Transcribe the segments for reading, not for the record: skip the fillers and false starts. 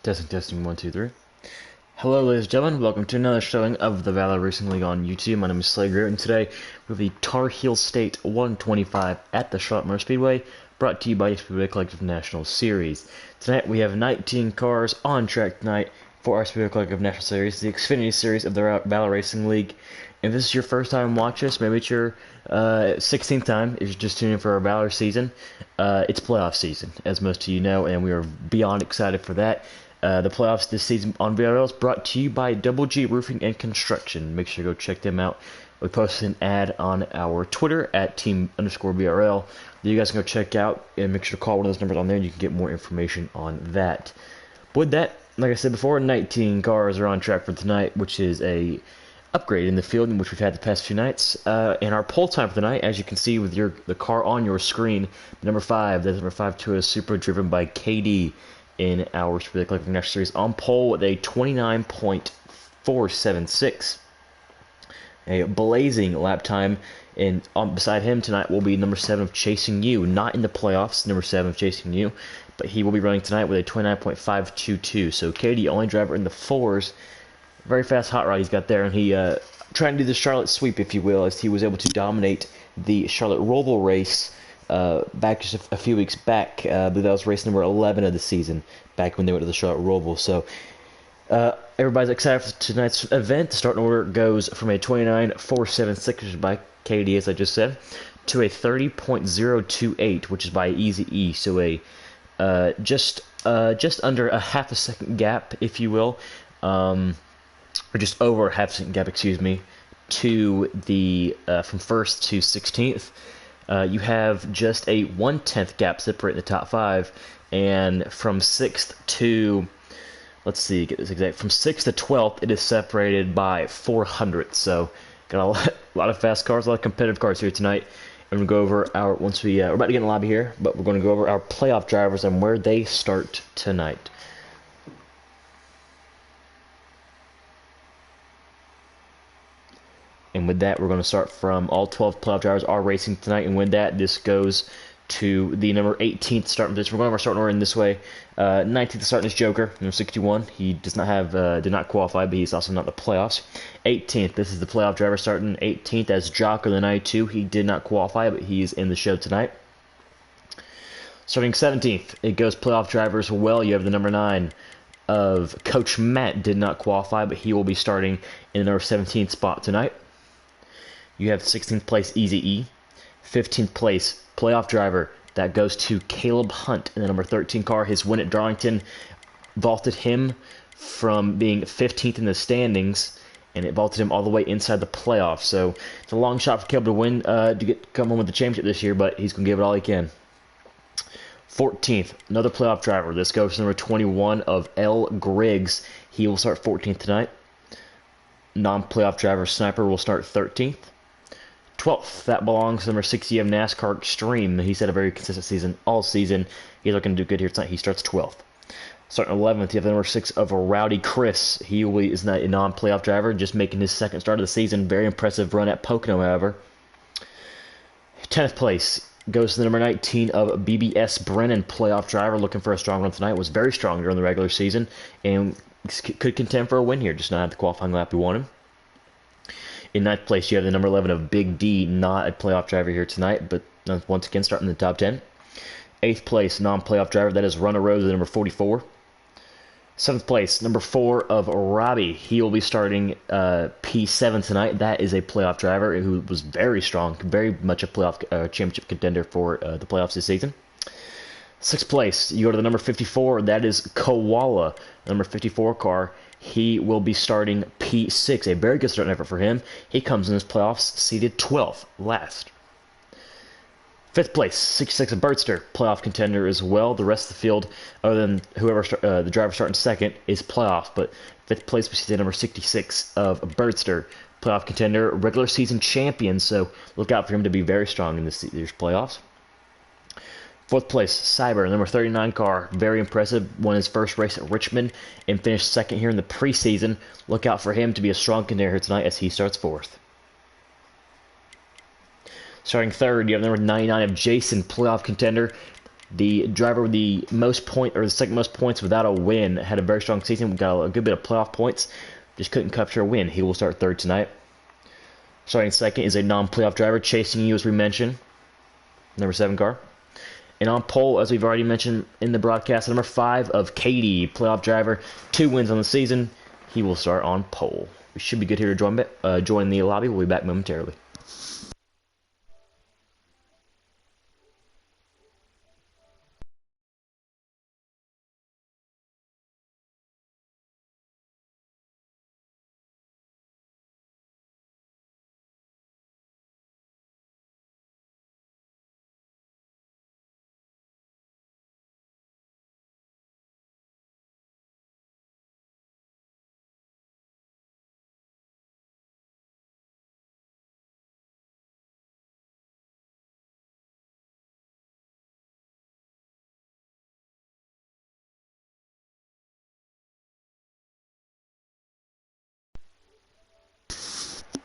Testing, testing, 1, 2, 3. Hello, ladies and gentlemen. Welcome to another showing of the Valor Racing League on YouTube. My name is Slager, and today we have the Tar Heel State 125 at the Charlotte Motor Speedway, brought to you by the Speedway Collective National Series. Tonight we have 19 cars on track tonight for our Speedway Collective National Series, the Xfinity Series of the Valor Racing League. If this is your first time watching us, maybe it's your 16th time if you're just tuning in for our Valor season, it's playoff season, as most of you know, and we are beyond excited for that. The playoffs this season on VRL is brought to you by Double G Roofing and Construction. Make sure to go check them out. We posted an ad on our Twitter at team_VRL that you guys can go check out, and make sure to call one of those numbers on there and you can get more information on that. But with that, like I said before, 19 cars are on track for tonight, which is a upgrade in the field in which we've had the past few nights. And our pole time for tonight, as you can see with the car on your screen, number 5, that's number 5 Toyota Supra, driven by KD in our Speedway Collective National Series, on pole with a 29.476. A blazing lap time, and beside him tonight will be number 7 of Chasing You, not in the playoffs, number 7 of Chasing You, but he will be running tonight with a 29.522. So KD, only driver in the 4s. Very fast hot rod he's got there, and he trying to do the Charlotte sweep, if you will, as he was able to dominate the Charlotte Roval race back just a few weeks back. I believe that was race number 11 of the season, back when they went to the Charlotte Roval. So everybody's excited for tonight's event. The starting order goes from a 29.476, which is by KD, as I just said, to a 30.028, which is by Easy E. So a just under a half a second gap, if you will, or just over a half second gap, excuse me, to the from 1st to 16th. You have just a 1/10 gap separating the top 5, and from 6th to, let's see, get this exact, from 6th to 12th, it is separated by 400. So got a lot of fast cars, a lot of competitive cars here tonight. And we're going to go over our, we're about to get in the lobby here, but we're going to go over our playoff drivers and where they start tonight. And with that, we're going to start from all 12 playoff drivers are racing tonight. And with that, this goes to the number 18th starting position. We're going to have our starting order in this way. 19th starting is Joker, number 61. He does not have, did not qualify, but he's also not in the playoffs. 18th, this is the playoff driver starting 18th as Jocker, the 92. He did not qualify, but he is in the show tonight. Starting 17th, it goes playoff drivers well. You have the number 9 of Coach Matt, did not qualify, but he will be starting in the number 17th spot tonight. You have 16th place Easy E. 15th place playoff driver. That goes to Caleb Hunt in the number 13 car. His win at Darlington vaulted him from being 15th in the standings, and it vaulted him all the way inside the playoffs. So it's a long shot for Caleb to win, to come home with the championship this year, but he's going to give it all he can. 14th, another playoff driver. This goes to number 21 of L. Griggs. He will start 14th tonight. Non-playoff driver Sniper will start 13th. 12th, that belongs to number 60 of NASCAR Extreme. He's had a very consistent season all season. He's looking to do good here tonight. He starts 12th. Starting 11th, you have the number 6 of Rowdy Chris. He is not a non-playoff driver, just making his second start of the season. Very impressive run at Pocono, however. 10th place goes to the number 19 of BBS Brennan, playoff driver, looking for a strong run tonight. Was very strong during the regular season and could contend for a win here, just not at the qualifying lap we want him. In 9th place, you have the number 11 of Big D, not a playoff driver here tonight, but once again starting in the top 10. 8th place, non-playoff driver, that is Runner Rose, the number 44. 7th place, number 4 of Robbie. He will be starting P7 tonight. That is a playoff driver who was very strong, very much a playoff championship contender for the playoffs this season. 6th place, you go to the number 54. That is Koala, number 54 car. He will be starting P6, a very good starting effort for him. He comes in his playoffs seated 12th, last. 5th place, 66 of Birdster, playoff contender as well. The rest of the field, other than whoever the driver starting second, is playoff. But 5th place, we see the number 66 of Birdster, playoff contender, regular season champion. So look out for him to be very strong in this year's playoffs. 4th place, Cyber, number 39 car. Very impressive. Won his first race at Richmond and finished second here in the preseason. Look out for him to be a strong contender here tonight as he starts 4th. Starting 3rd, you have number 99 of Jason, playoff contender. The driver with the most point, or the second most points without a win, had a very strong season. We got a good bit of playoff points, just couldn't capture a win. He will start third tonight. Starting second is a non-playoff driver, chasing you as we mentioned, number 7 car. And on pole, as we've already mentioned in the broadcast, number 5 of Katie, playoff driver, 2 wins on the season. He will start on pole. We should be good here to join the lobby. We'll be back momentarily.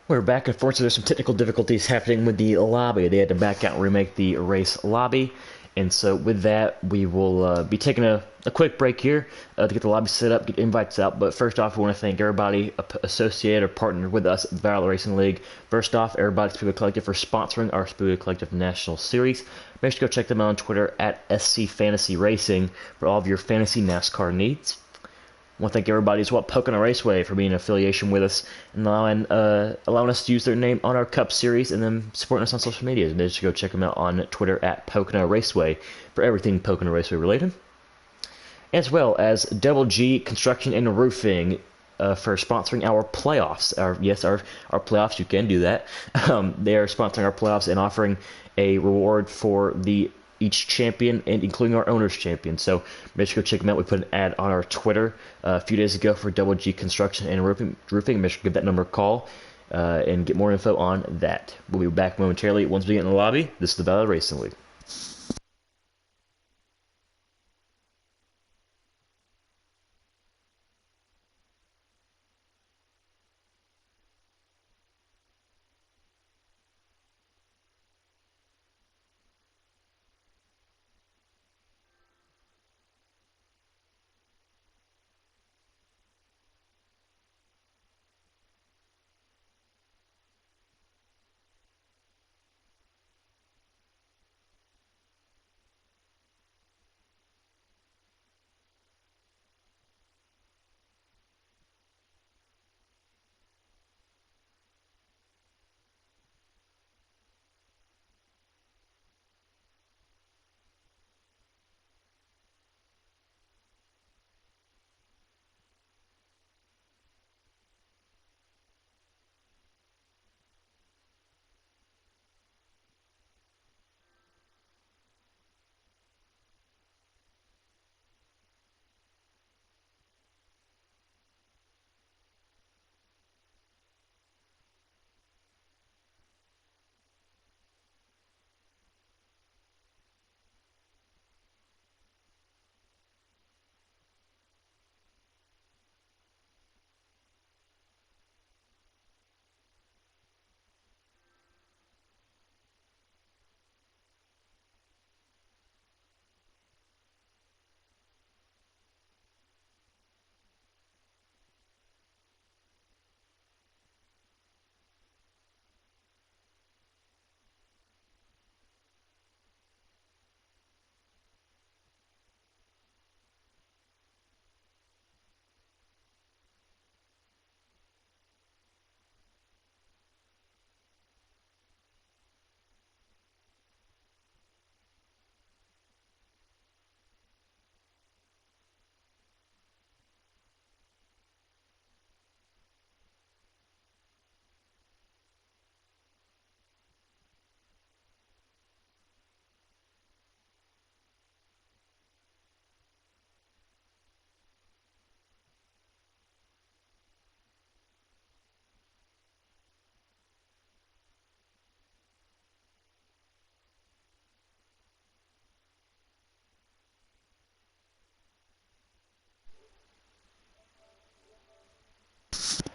We're back. Unfortunately, there's some technical difficulties happening with the lobby. They had to back out and remake the race lobby. And so with that, we will be taking a quick break here to get the lobby set up, get invites out. But first off, we want to thank everybody associated or partnered with us at the Valor Racing League. First off, everybody at Speedway Collective for sponsoring our Speedway Collective National Series. Make sure to go check them out on Twitter at SC Fantasy Racing for all of your fantasy NASCAR needs. I want to thank everybody as well, Pocono Raceway, for being in affiliation with us and allowing us to use their name on our Cup Series and then supporting us on social media. And just go check them out on Twitter at Pocono Raceway for everything Pocono Raceway related. As well as Double G Construction and Roofing for sponsoring our playoffs. Our playoffs, you can do that. They are sponsoring our playoffs and offering a reward for each champion, and including our owner's champion. So make sure to go check them out. We put an ad on our Twitter a few days ago for Double G Construction and Roofing. Make sure to give that number a call and get more info on that. We'll be back momentarily once we get in the lobby. This is the Valor Racing League.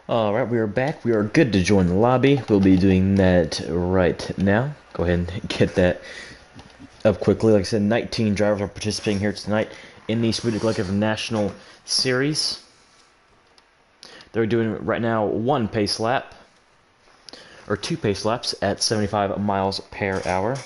Alright, we are back. We are good to join the lobby. We'll be doing that right now. Go ahead and get that up quickly. Like I said, 19 drivers are participating here tonight in the Speedway Collective National Series. They're doing right now one pace lap, or two pace laps at 75 miles per hour.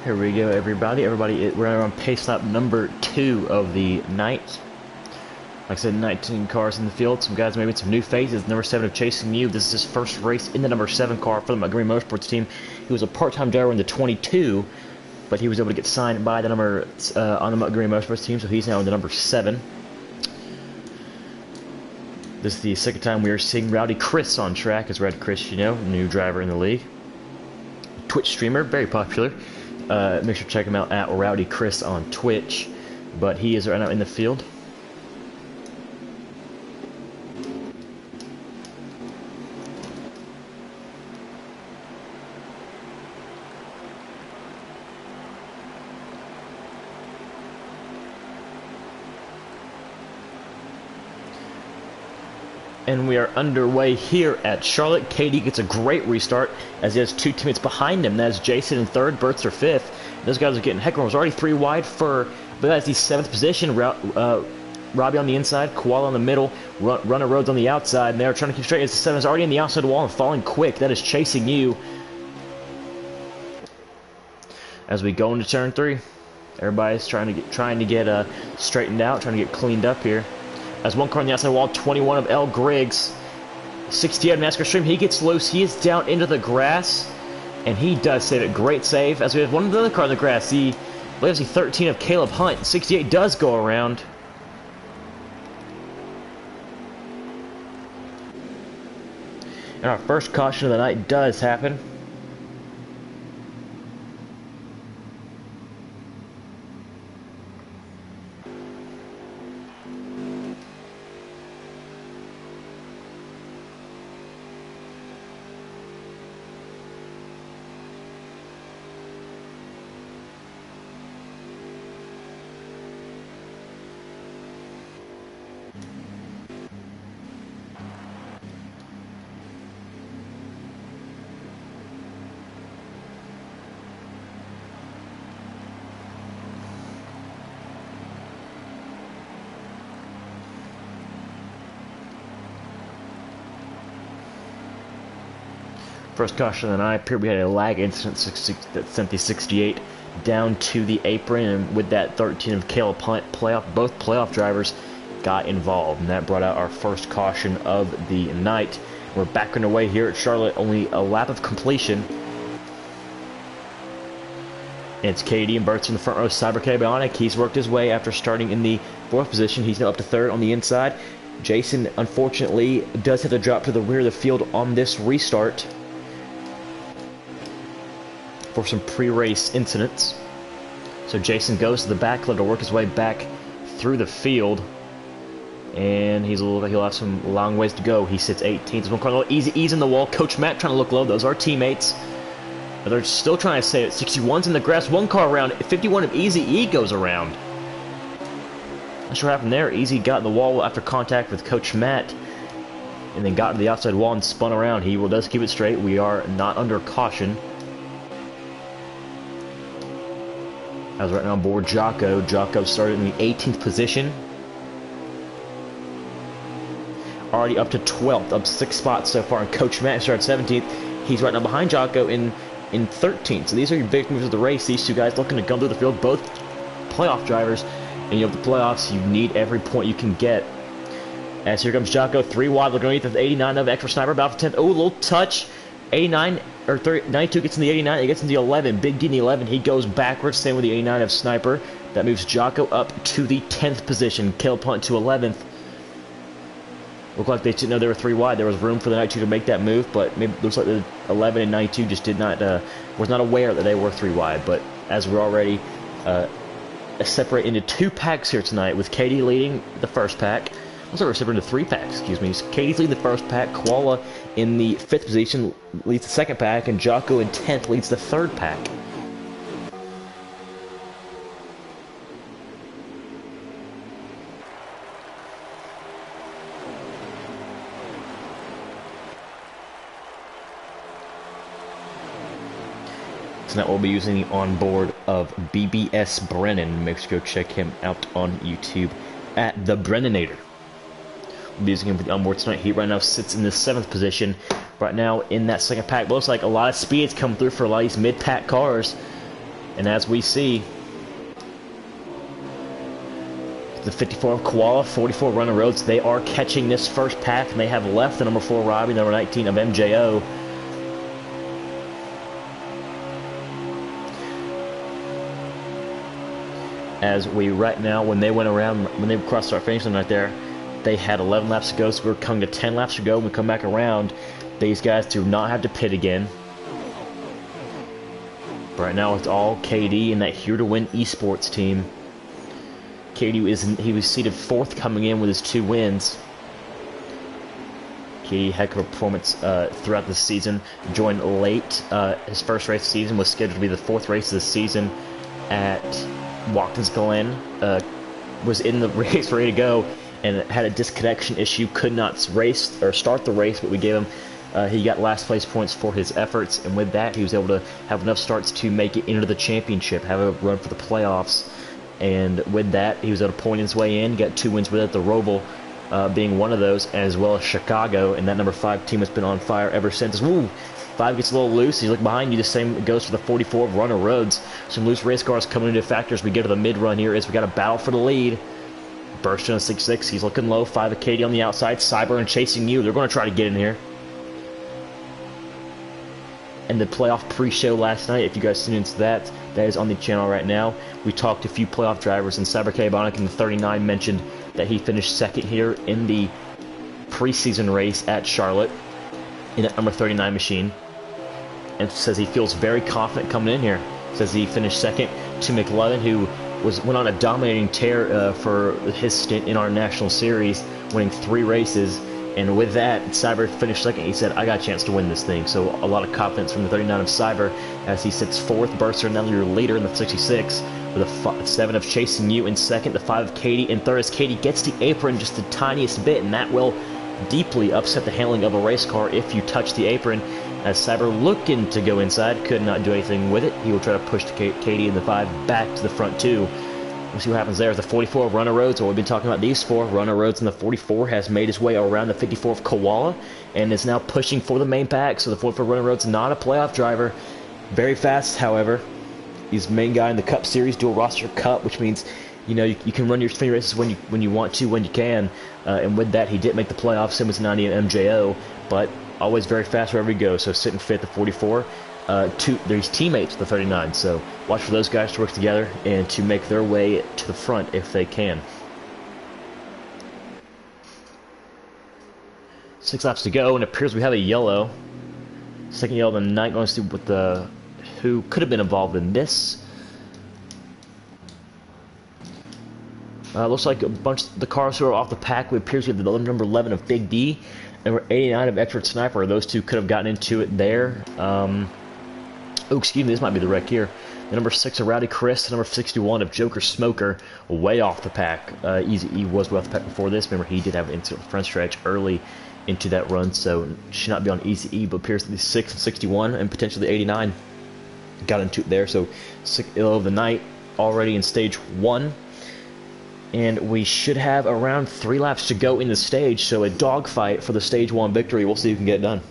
Here we go, everybody. We're on pace lap number 2 of the night. Like I said, 19 cars in the field. Some guys maybe some new faces. Number 7 of Chasing You. This is his first race in the number 7 car for the Montgomery Motorsports team. He was a part-time driver in the 22, but he was able to get signed by the number on the Montgomery Motorsports team, so he's now in the number 7. This is the second time we are seeing Rowdy Chris on track. As Rowdy Chris, you know, new driver in the league. Twitch streamer, very popular. Make sure to check him out at Rowdy Chris on Twitch. But he is right now in the field. And we are underway here at Charlotte. Katie gets a great restart as he has 2 teammates behind him. That's Jason in 3rd, Bertzer 5th. Those guys are getting heckler. Was already 3 wide for, but that's the 7th position. Robbie on the inside, Koala in the middle, Runner Rhodes on the outside, and they're trying to keep straight as the 7 is already in the outside wall and falling quick. That is Chasing You. As we go into turn 3, everybody's trying to get straightened out, trying to get cleaned up here. As one car on the outside wall, 21 of L. Griggs. 68 of NASCAR Stream, he gets loose. He is down into the grass, and he does save it. Great save. As we have one of the other car in the grass, the 13 of Caleb Hunt. 68 does go around. And our first caution of the night does happen. First caution of the night. Here we had a lag incident that sent the 68 down to the apron, and with that 13 of Caleb Hunt both playoff drivers got involved, and that brought out our first caution of the night. We're back underway here at Charlotte, only a lap of completion. It's KD and Bertz in the front row. Cyber Bionic, he's worked his way after starting in the 4th position. He's now up to 3rd on the inside. Jason, unfortunately, does have to drop to the rear of the field on this restart for some pre-race incidents. So Jason goes to the back, left to work his way back through the field, and he'll have some long ways to go. He sits 18th. One car easy ease in the wall. Coach Matt trying to look low. Those are teammates. But they're still trying to say it. 61's in the grass. One car around. 51 of Easy E goes around. Not sure what happened there. Easy got in the wall after contact with Coach Matt, and then got to the outside wall and spun around. He does keep it straight. We are not under caution. As right now on board Jocko. Jocko started in the 18th position. Already up to 12th, up 6 spots so far. And Coach Matt started 17th. He's right now behind Jocko in 13th. So these are your big moves of the race. These two guys looking to come through the field, both playoff drivers. And you have the playoffs, you need every point you can get. As here comes Jocko, 3 wide, looking underneath the 89 of Extra Sniper, about for 10th. Oh, a little touch. 89, or 30, 92 gets in the 89, it gets in the 11. Big D in the 11, he goes backwards, same with the 89 of Sniper. That moves Jocko up to the 10th position. Kill punt to 11th. Looked like they didn't know they were 3 wide. There was room for the 92 to make that move, but maybe looks like the 11 and 92 just did not, was not aware that they were 3 wide. But as we're already separate into 2 packs here tonight, with Katie leading the first pack. Also, we're separated into 3 packs, excuse me. So Katie's leading the first pack, Koala in the 5th position leads the second pack, and Jocko in 10th leads the third pack. Tonight we'll be using the onboard of BBS Brennan. Make sure to go check him out on YouTube at the Brennanator. We'll be using him for the onboard tonight. He right now sits in the 7th position. Right now in that second pack, looks like a lot of speeds come through for a lot of these mid-pack cars. And as we see, the 54 of Koala, 44 Runner Roads, they are catching this first pack, and they have left the number 4 Robbie, number 19 of MJO. As we right now, when they went around, when they crossed our finish line right there, they had 11 laps to go, so we're coming to 10 laps to go. When we come back around, these guys do not have to pit again. Right now, it's all KD and that Here to Win esports team. KD he was seated 4th coming in with his 2 wins. KD had a performance throughout the season. Joined late. His first race of the season was scheduled to be the 4th race of the season at Watkins Glen. Was in the race ready to go and had a disconnection issue, could not race or start the race, but we gave him he got last place points for his efforts, and with that he was able to have enough starts to make it into the championship, have a run for the playoffs, and with that he was able to point his way in, got 2 wins with it, the Roval being one of those, as well as Chicago, and that number 5 team has been on fire ever since. Woo! 5 gets a little loose. He's looking behind you. The same goes for the 44 of Runner Roads. Some loose race cars coming into factor as we get to the mid-run here as we got a battle for the lead. Burst on 6-6. He's looking low. 5 of Katie on the outside. Cyber and chasing you. They're going to try to get in here. And the playoff pre-show last night, if you guys tuned into that, that is on the channel right now. We talked to a few playoff drivers, and Cyber K Bonic in the 39 mentioned that he finished 2nd here in the preseason race at Charlotte in that number 39 machine. And says he feels very confident coming in here. Says he finished 2nd to McLovin, who went on a dominating tear for his stint in our national series, winning 3 races. And with that, Cyber finished 2nd. He said, I got a chance to win this thing. So a lot of confidence from the 39 of Cyber as he sits 4th. Burster, now your leader in the 66 with a 7 of Chasing You in 2nd. The 5 of Katie in 3rd as Katie gets the apron just the tiniest bit, and that will deeply upset the handling of a race car if you touch the apron. As Cyber looking to go inside, could not do anything with it. He will try to push Katie and the 5 back to the front too. We'll see what happens there. The 44 of Runner Roads, we've been talking about these 4. Runner Roads, and the 44 has made his way around the 54 of Koala and is now pushing for the main pack. So the 44 Runner Roads, not a playoff driver. Very fast, however. He's the main guy in the Cup Series, dual roster Cup, which means you know you can run your Xfinity races when you want to, when you can. And with that, he did make the playoffs. Same as 90 and MJO, but always very fast wherever he goes. So sitting 5th, the 44. There's teammates, the 39. So watch for those guys to work together and to make their way to the front if they can. 6 laps to go, and it appears we have a yellow. Second yellow of the night. Going to see what who could have been involved in this. Looks like a bunch of the cars who are off the pack. It appears we have the number 11 of Big D. Number 89 of Expert Sniper. Those two could have gotten into it there. Oh, excuse me, this might be the wreck here. The number 6 of Rowdy Chris. The number 61 of Joker Smoker. Way off the pack. Easy E was way off the pack before this. Remember, he did have an incident front stretch early into that run, so should not be on Easy E, but appears to be 6 and 61 and potentially the 89. Got into it there, so 6 of the night already in stage 1. And we should have around 3 laps to go in the stage, so a dogfight for the stage 1 victory. We'll see who can get it done.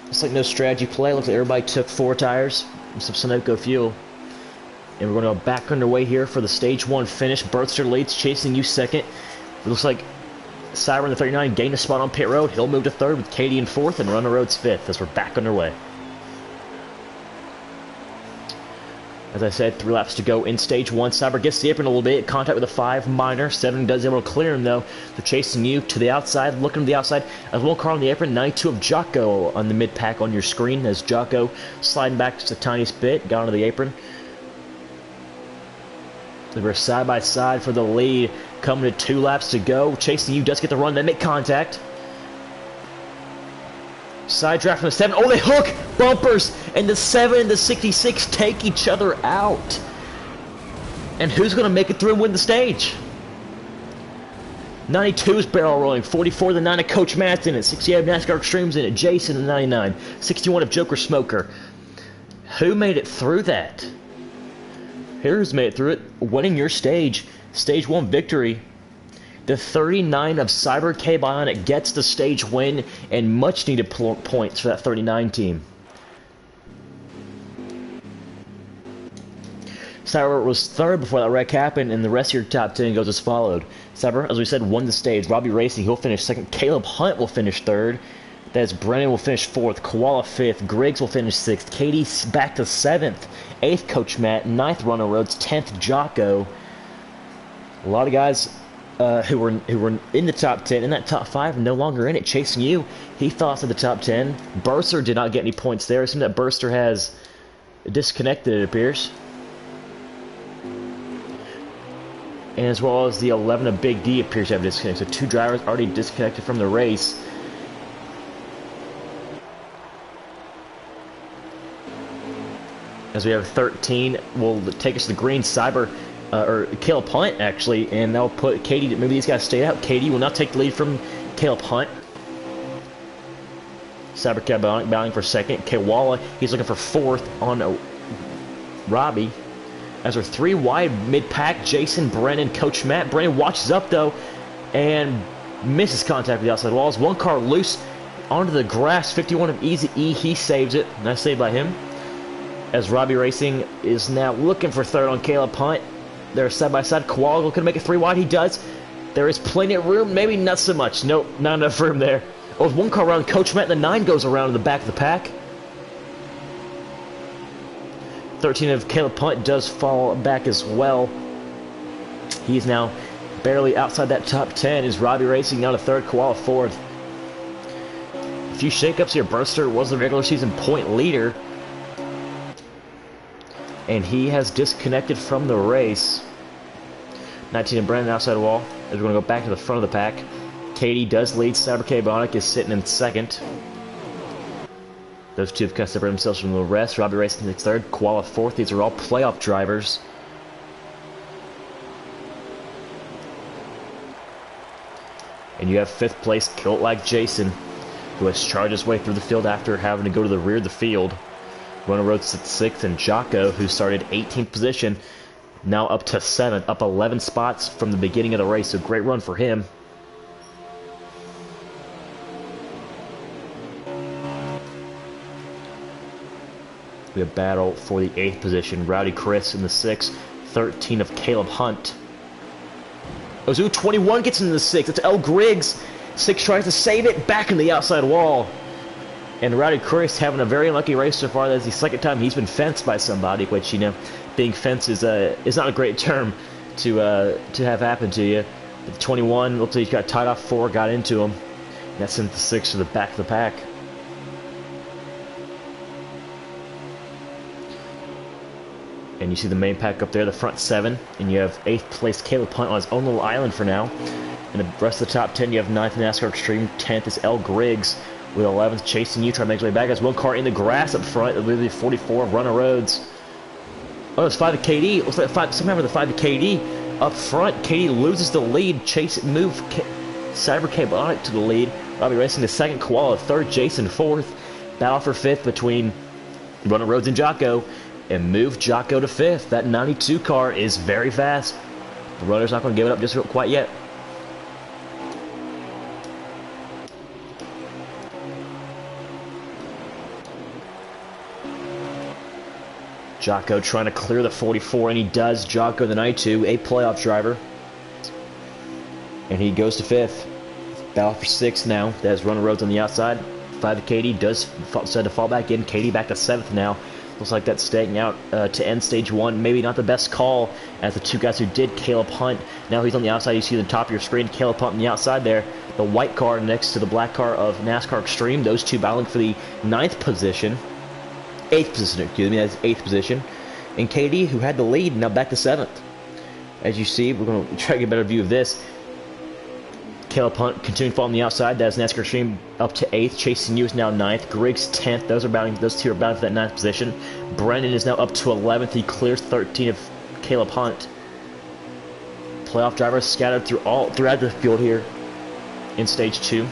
It's like no strategy play. Looks like everybody took 4 tires and some Sunoco fuel. And we're going to go back underway here for the stage 1 finish. Bertster leads, chasing you second. It looks like Cyber in the 39 gained a spot on pit road. He'll move to 3rd with Katie in 4th and Runner Road's 5th as we're back underway. As I said, 3 laps to go in stage 1. Cyber gets the apron a little bit. Contact with a 5 minor. 7 does able to clear him though. They're chasing you to the outside, looking to the outside. As one car on the apron, 92 of Jocko on the mid pack on your screen. As Jocko sliding back just the tiniest bit, got onto the apron. They were side by side for the lead. Coming to 2 laps to go. Chasing you does get the run, then make contact. Side draft from the 7. Oh, they hook! Bumpers! And the 7 and the 66 take each other out. And who's going to make it through and win the stage? 92 is barrel rolling. 44 the 9 of Coach Matt's in it. 68 of NASCAR Extremes in it. Jason the 99. 61 of Joker Smoker. Who made it through that? Here's made it through it. Winning your stage. Stage 1 victory. The 39 of Cyber K Bionic gets the stage win and much needed points for that 39 team. Cyber was 3rd before that wreck happened, and the rest of your top 10 goes as followed. Cyber, as we said, won the stage. Robbie Racing, he'll finish 2nd. Caleb Hunt will finish 3rd. That's Brennan will finish 4th. Koala 5th. Griggs will finish 6th. Katie back to 7th. 8th, Coach Matt. 9th, Runner Roads. 10th, Jocko. A lot of guys who were in the top 10, in that top 5, no longer in it. Chasing you, he fell outside the top 10. Burster did not get any points there. It seems that Burster has disconnected, it appears. And as well as the 11 of Big D appears to have disconnected. So 2 drivers already disconnected from the race. As we have 13, will take us to the green. Cyber, or Caleb Hunt, actually, and they'll put Katie, maybe these guys stay out. Katie will now take the lead from Caleb Hunt. Cyber Cab bounding for 2nd. Kewala, he's looking for 4th on Robbie. As we're 3 wide mid-pack, Jason, Brennan, Coach Matt. Brennan watches up, though, and misses contact with the outside walls. 1 car loose onto the grass. 51 of Easy E, he saves it. Nice save by him. As Robbie Racing is now looking for 3rd on Caleb Hunt. They're side by side. Koala can make it 3 wide. He does. There is plenty of room. Maybe not so much. Nope, not enough room there. Oh, 1 car around. Coach Matt, the 9 goes around in the back of the pack. 13 of Caleb Hunt does fall back as well. He's now barely outside that top 10. Is Robbie Racing now to 3rd, Koala 4th. A few shakeups here. Burster was the regular season point leader. And he has disconnected from the race. 19 and Brennan outside wall. As we're going to go back to the front of the pack. Katie does lead. Cyber K Bionic is sitting in 2nd. Those 2 have kind of separated themselves from the rest. Robbie Racing is 3rd. Koala 4th. These are all playoff drivers. And you have 5th place Kilt Like Jason, who has charged his way through the field after having to go to the rear of the field. Runner Roads at 6th, and Jocko, who started 18th position, now up to 7th, up 11 spots from the beginning of the race. So great run for him. We have battle for the 8th position. Rowdy Chris in the 6th, 13 of Caleb Hunt. Ozu 21 gets into the 6th. It's L. Griggs. 6 tries to save it, back in the outside wall. And Rowdy Chris having a very unlucky race so far. That's the 2nd time he's been fenced by somebody, which, you know, being fenced is not a great term to have happen to you. But the 21, looks like he got tied off 4, got into him. And that sent the 6 to the back of the pack. And you see the main pack up there, the front 7. And you have 8th place Caleb Hunt on his own little island for now. And the rest of the top 10, you have 9th NASCAR Extreme. 10th is L. Griggs. With 11th chasing you, trying to make his way back. As 1 car in the grass up front. It'll be 44 of Runner Roads. Oh, it's 5 to KD. Looks like somehow with the 5 to KD up front. KD loses the lead. Move Cyber K Bionic to the lead. Robbie Racing to 2nd. Koala 3rd. Jason 4th. Battle for 5th between Runner Roads and Jocko. And move Jocko to 5th. That 92 car is very fast. The runner's not going to give it up just quite yet. Jocko trying to clear the 44, and he does. Jocko, the 92, a playoff driver. And he goes to 5th. Battle for 6th now. There's Runner Roads on the outside. 5 to Katie. Does decide to fall back in. Katie back to 7th now. Looks like that's staying out to end stage 1. Maybe not the best call, as the 2 guys who did. Caleb Hunt. Now he's on the outside. You see the top of your screen. Caleb Hunt on the outside there. The white car next to the black car of NASCAR Extreme. Those 2 battling for the 9th position. 8th position, excuse me. That's 8th position. And Katie, who had the lead, now back to 7th. As you see, we're going to try to get a better view of this. Caleb Hunt continuing to fall on the outside. That's NASCAR Extreme up to 8th. Chasing you is now 9th. Griggs 10th. Those 2 are battling for that 9th position. Brennan is now up to 11th. He clears 13 of Caleb Hunt. Playoff drivers scattered throughout the field here in stage 2.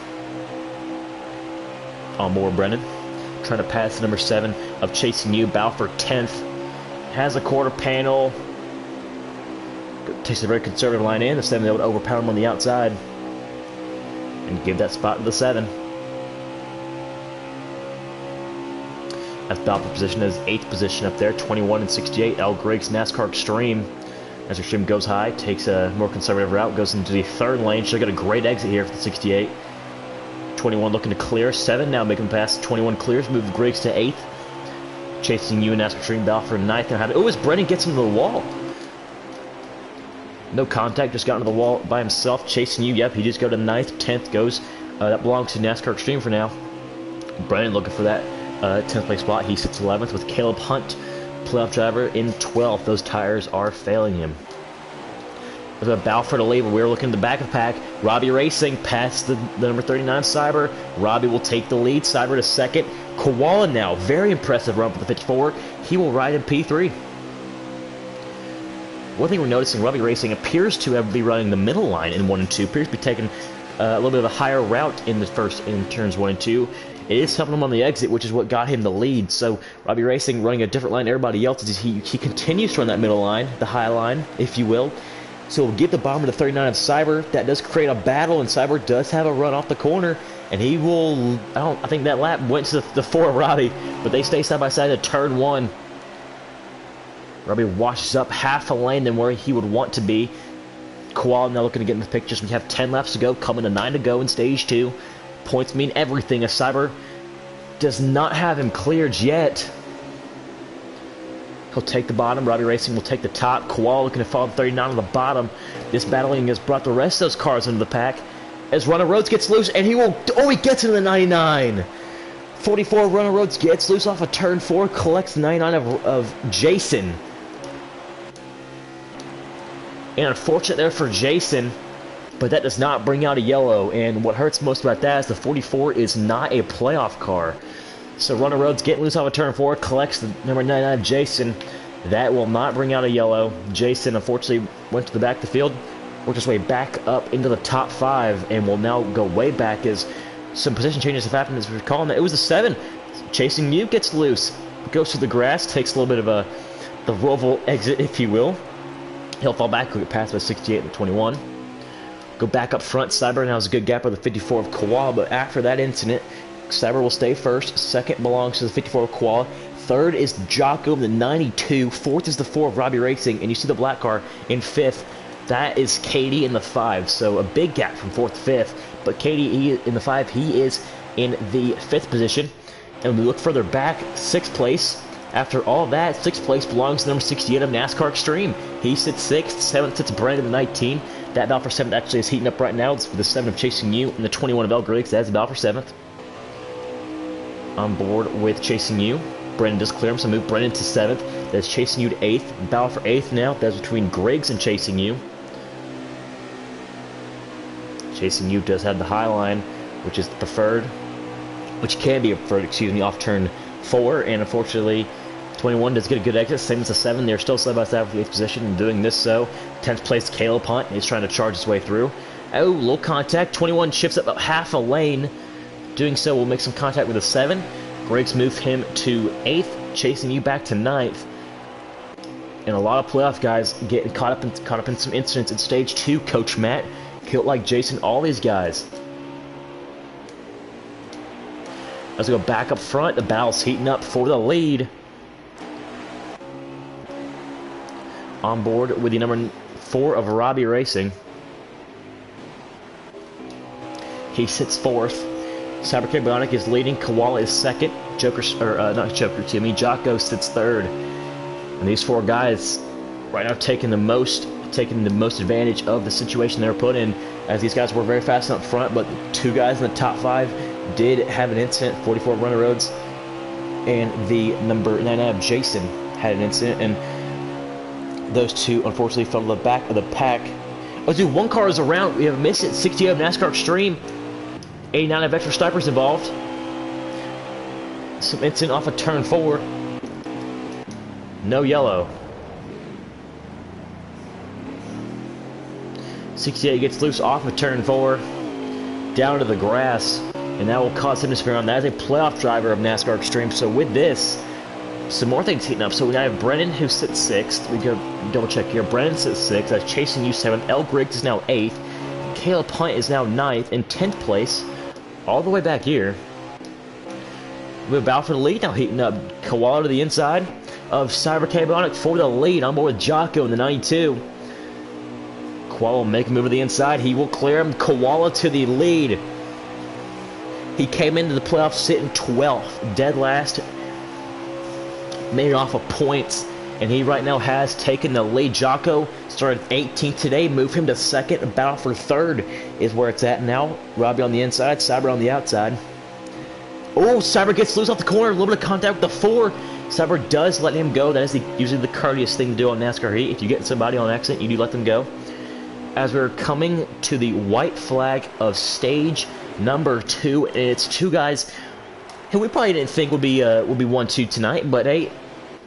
On board Brennan. Trying to pass number 7 of Chasing You. Balfour 10th. Has a quarter panel. Takes a very conservative line in. The 7 able to overpower him on the outside. And give that spot to the 7. That's Balfour position as 8th position up there. 21 and 68. L. Griggs, NASCAR Extreme. NASCAR Extreme goes high. Takes a more conservative route. Goes into the 3rd lane. Should got a great exit here for the 68. 21 looking to clear. 7 now making pass. 21 clears. Move Griggs to 8th. Chasing You and NASCAR Extreme. Balfour 9th. Now as Brennan gets into the wall. No contact, just got into the wall by himself. Chasing You, yep, he just go to 9th. 10th goes. That belongs to NASCAR Extreme for now. Brennan looking for that 10th place spot. He sits 11th with Caleb Hunt, playoff driver, in 12th. Those tires are failing him. There's a Balfour to lead, but we're looking at the back of the pack. Robbie Racing past the number 39 Cyber. Robbie will take the lead. Cyber to 2nd. Koala now, very impressive run for the 54. He will ride in P3. One thing we're noticing, Robbie Racing appears to be running the middle line in 1 and 2. Appears to be taking a little bit of a higher route in turns 1 and 2. It is helping him on the exit, which is what got him the lead. So Robbie Racing running a different line than everybody else. He continues to run that middle line, the high line, if you will. So we'll get the bomber to 39 of Cyber. That does create a battle, and Cyber does have a run off the corner. And he will, I think that lap went to the 4 of Robbie, but they stay side by side at turn 1. Robbie washes up half a lane than where he would want to be. Koala now looking to get in the pictures. We have 10 laps to go, coming to 9 to go in stage 2. Points mean everything as Cyber does not have him cleared yet. He'll take the bottom. Robbie Racing will take the top. Koala looking to follow 39 on the bottom. This battling has brought the rest of those cars into the pack. As Runner Roads gets loose, and he gets into the 99. 44 Runner Roads gets loose off of turn 4, collects the 99 of Jason. And unfortunate there for Jason, but that does not bring out a yellow. And what hurts most about that is the 44 is not a playoff car. So Runner Roads getting loose off of turn 4, collects the number 99 Jason. That will not bring out a yellow. Jason unfortunately went to the back of the field, worked his way back up into the top 5, and will now go way back as some position changes have happened. As we're calling that, it was a 7. Chasing You gets loose, goes through the grass, takes a little bit of the Roval exit, if you will. He'll fall back, he'll get past by 68 and 21. Go back up front. Cyber now has a good gap with the 54 of Koala, but after that incident, Cyber will stay first. 2nd belongs to the 54 of Koala. 3rd is Jocko, the 92. 4th is the 4 of Robbie Racing, and you see the black car in 5th. That is Katie in the 5, so a big gap from 4th to 5th. But Katie in the 5, he is in the 5th position. And when we look further back, 6th place. After all that, 6th place belongs to number 68 of NASCAR Extreme. He sits 6th. 7th sits Brandon, the 19. That Balfour 7th actually is heating up right now. It's the 7 of Chasing You and the 21 of L. Griggs. That's Balfour 7th. On board with Chasing You. Brendan does clear him, so move Brendan to 7th. That's Chasing You to 8th. Balfour 8th now. That's between Griggs and Chasing You. Chasing You does have the high line, which is preferred. Which can be preferred, excuse me, off turn 4. And unfortunately, 21 does get a good exit. Same as the 7. They're still side by side for the 8th position and doing this so. 10th place, Caleb Hunt. He's trying to charge his way through. Oh, little contact. 21 shifts up about half a lane. Doing so will make some contact with a 7. Griggs moves him to 8th, Chasing You back to 9th. And a lot of playoff guys getting caught up in some incidents in stage 2. Coach Matt, Killed Like Jason, all these guys. As we go back up front, the battle's heating up for the lead. on board with the number 4 of Robbie Racing. He sits 4th. Cyber Bionic is leading. Koala is 2nd. Jocko sits 3rd. And these 4 guys right now taking the most advantage of the situation they were put in, as these guys were very fast up front, but 2 guys in the top 5 did have an incident. 44 Runner Roads and the number 9 Jason had an incident, and those 2 unfortunately fell to the back of the pack. Oh, dude, 1 car is around. We have missed it. 60 of NASCAR Extreme. 89 of Extra Snipers involved. Some incident off of turn 4. No yellow. 68 gets loose off of turn 4. Down to the grass. And that will cause him to spin around. That is a playoff driver of NASCAR Extreme. So with this, some more things heating up. So we now have Brennan, who sits 6th. We go double check here. Brennan sits 6th. That's chasing you 7th. L. Griggs is now 8th. Caleb Hunt is now 9th. In 10th place, all the way back here, we have Valor for the lead now, heating up. Koala to the inside of Cyber Bionic for the lead. On board with Jocko in the 92. Koala will make a move to the inside. He will clear him. Koala to the lead. He came into the playoffs sitting 12th, dead last, made it off of points, and he right now has taken the lead. Jocko started 18th today, moved him to 2nd. Battle for 3rd is where it's at now. Robbie on the inside, Cyber on the outside. Oh, Cyber gets loose off the corner, a little bit of contact with the 4. Cyber does let him go. That is usually the courteous thing to do on NASCAR Heat. If you get somebody on accident, you do let them go. As we're coming to the white flag of stage number 2, and it's 2 guys who we probably didn't think would be 1-2 tonight, but hey,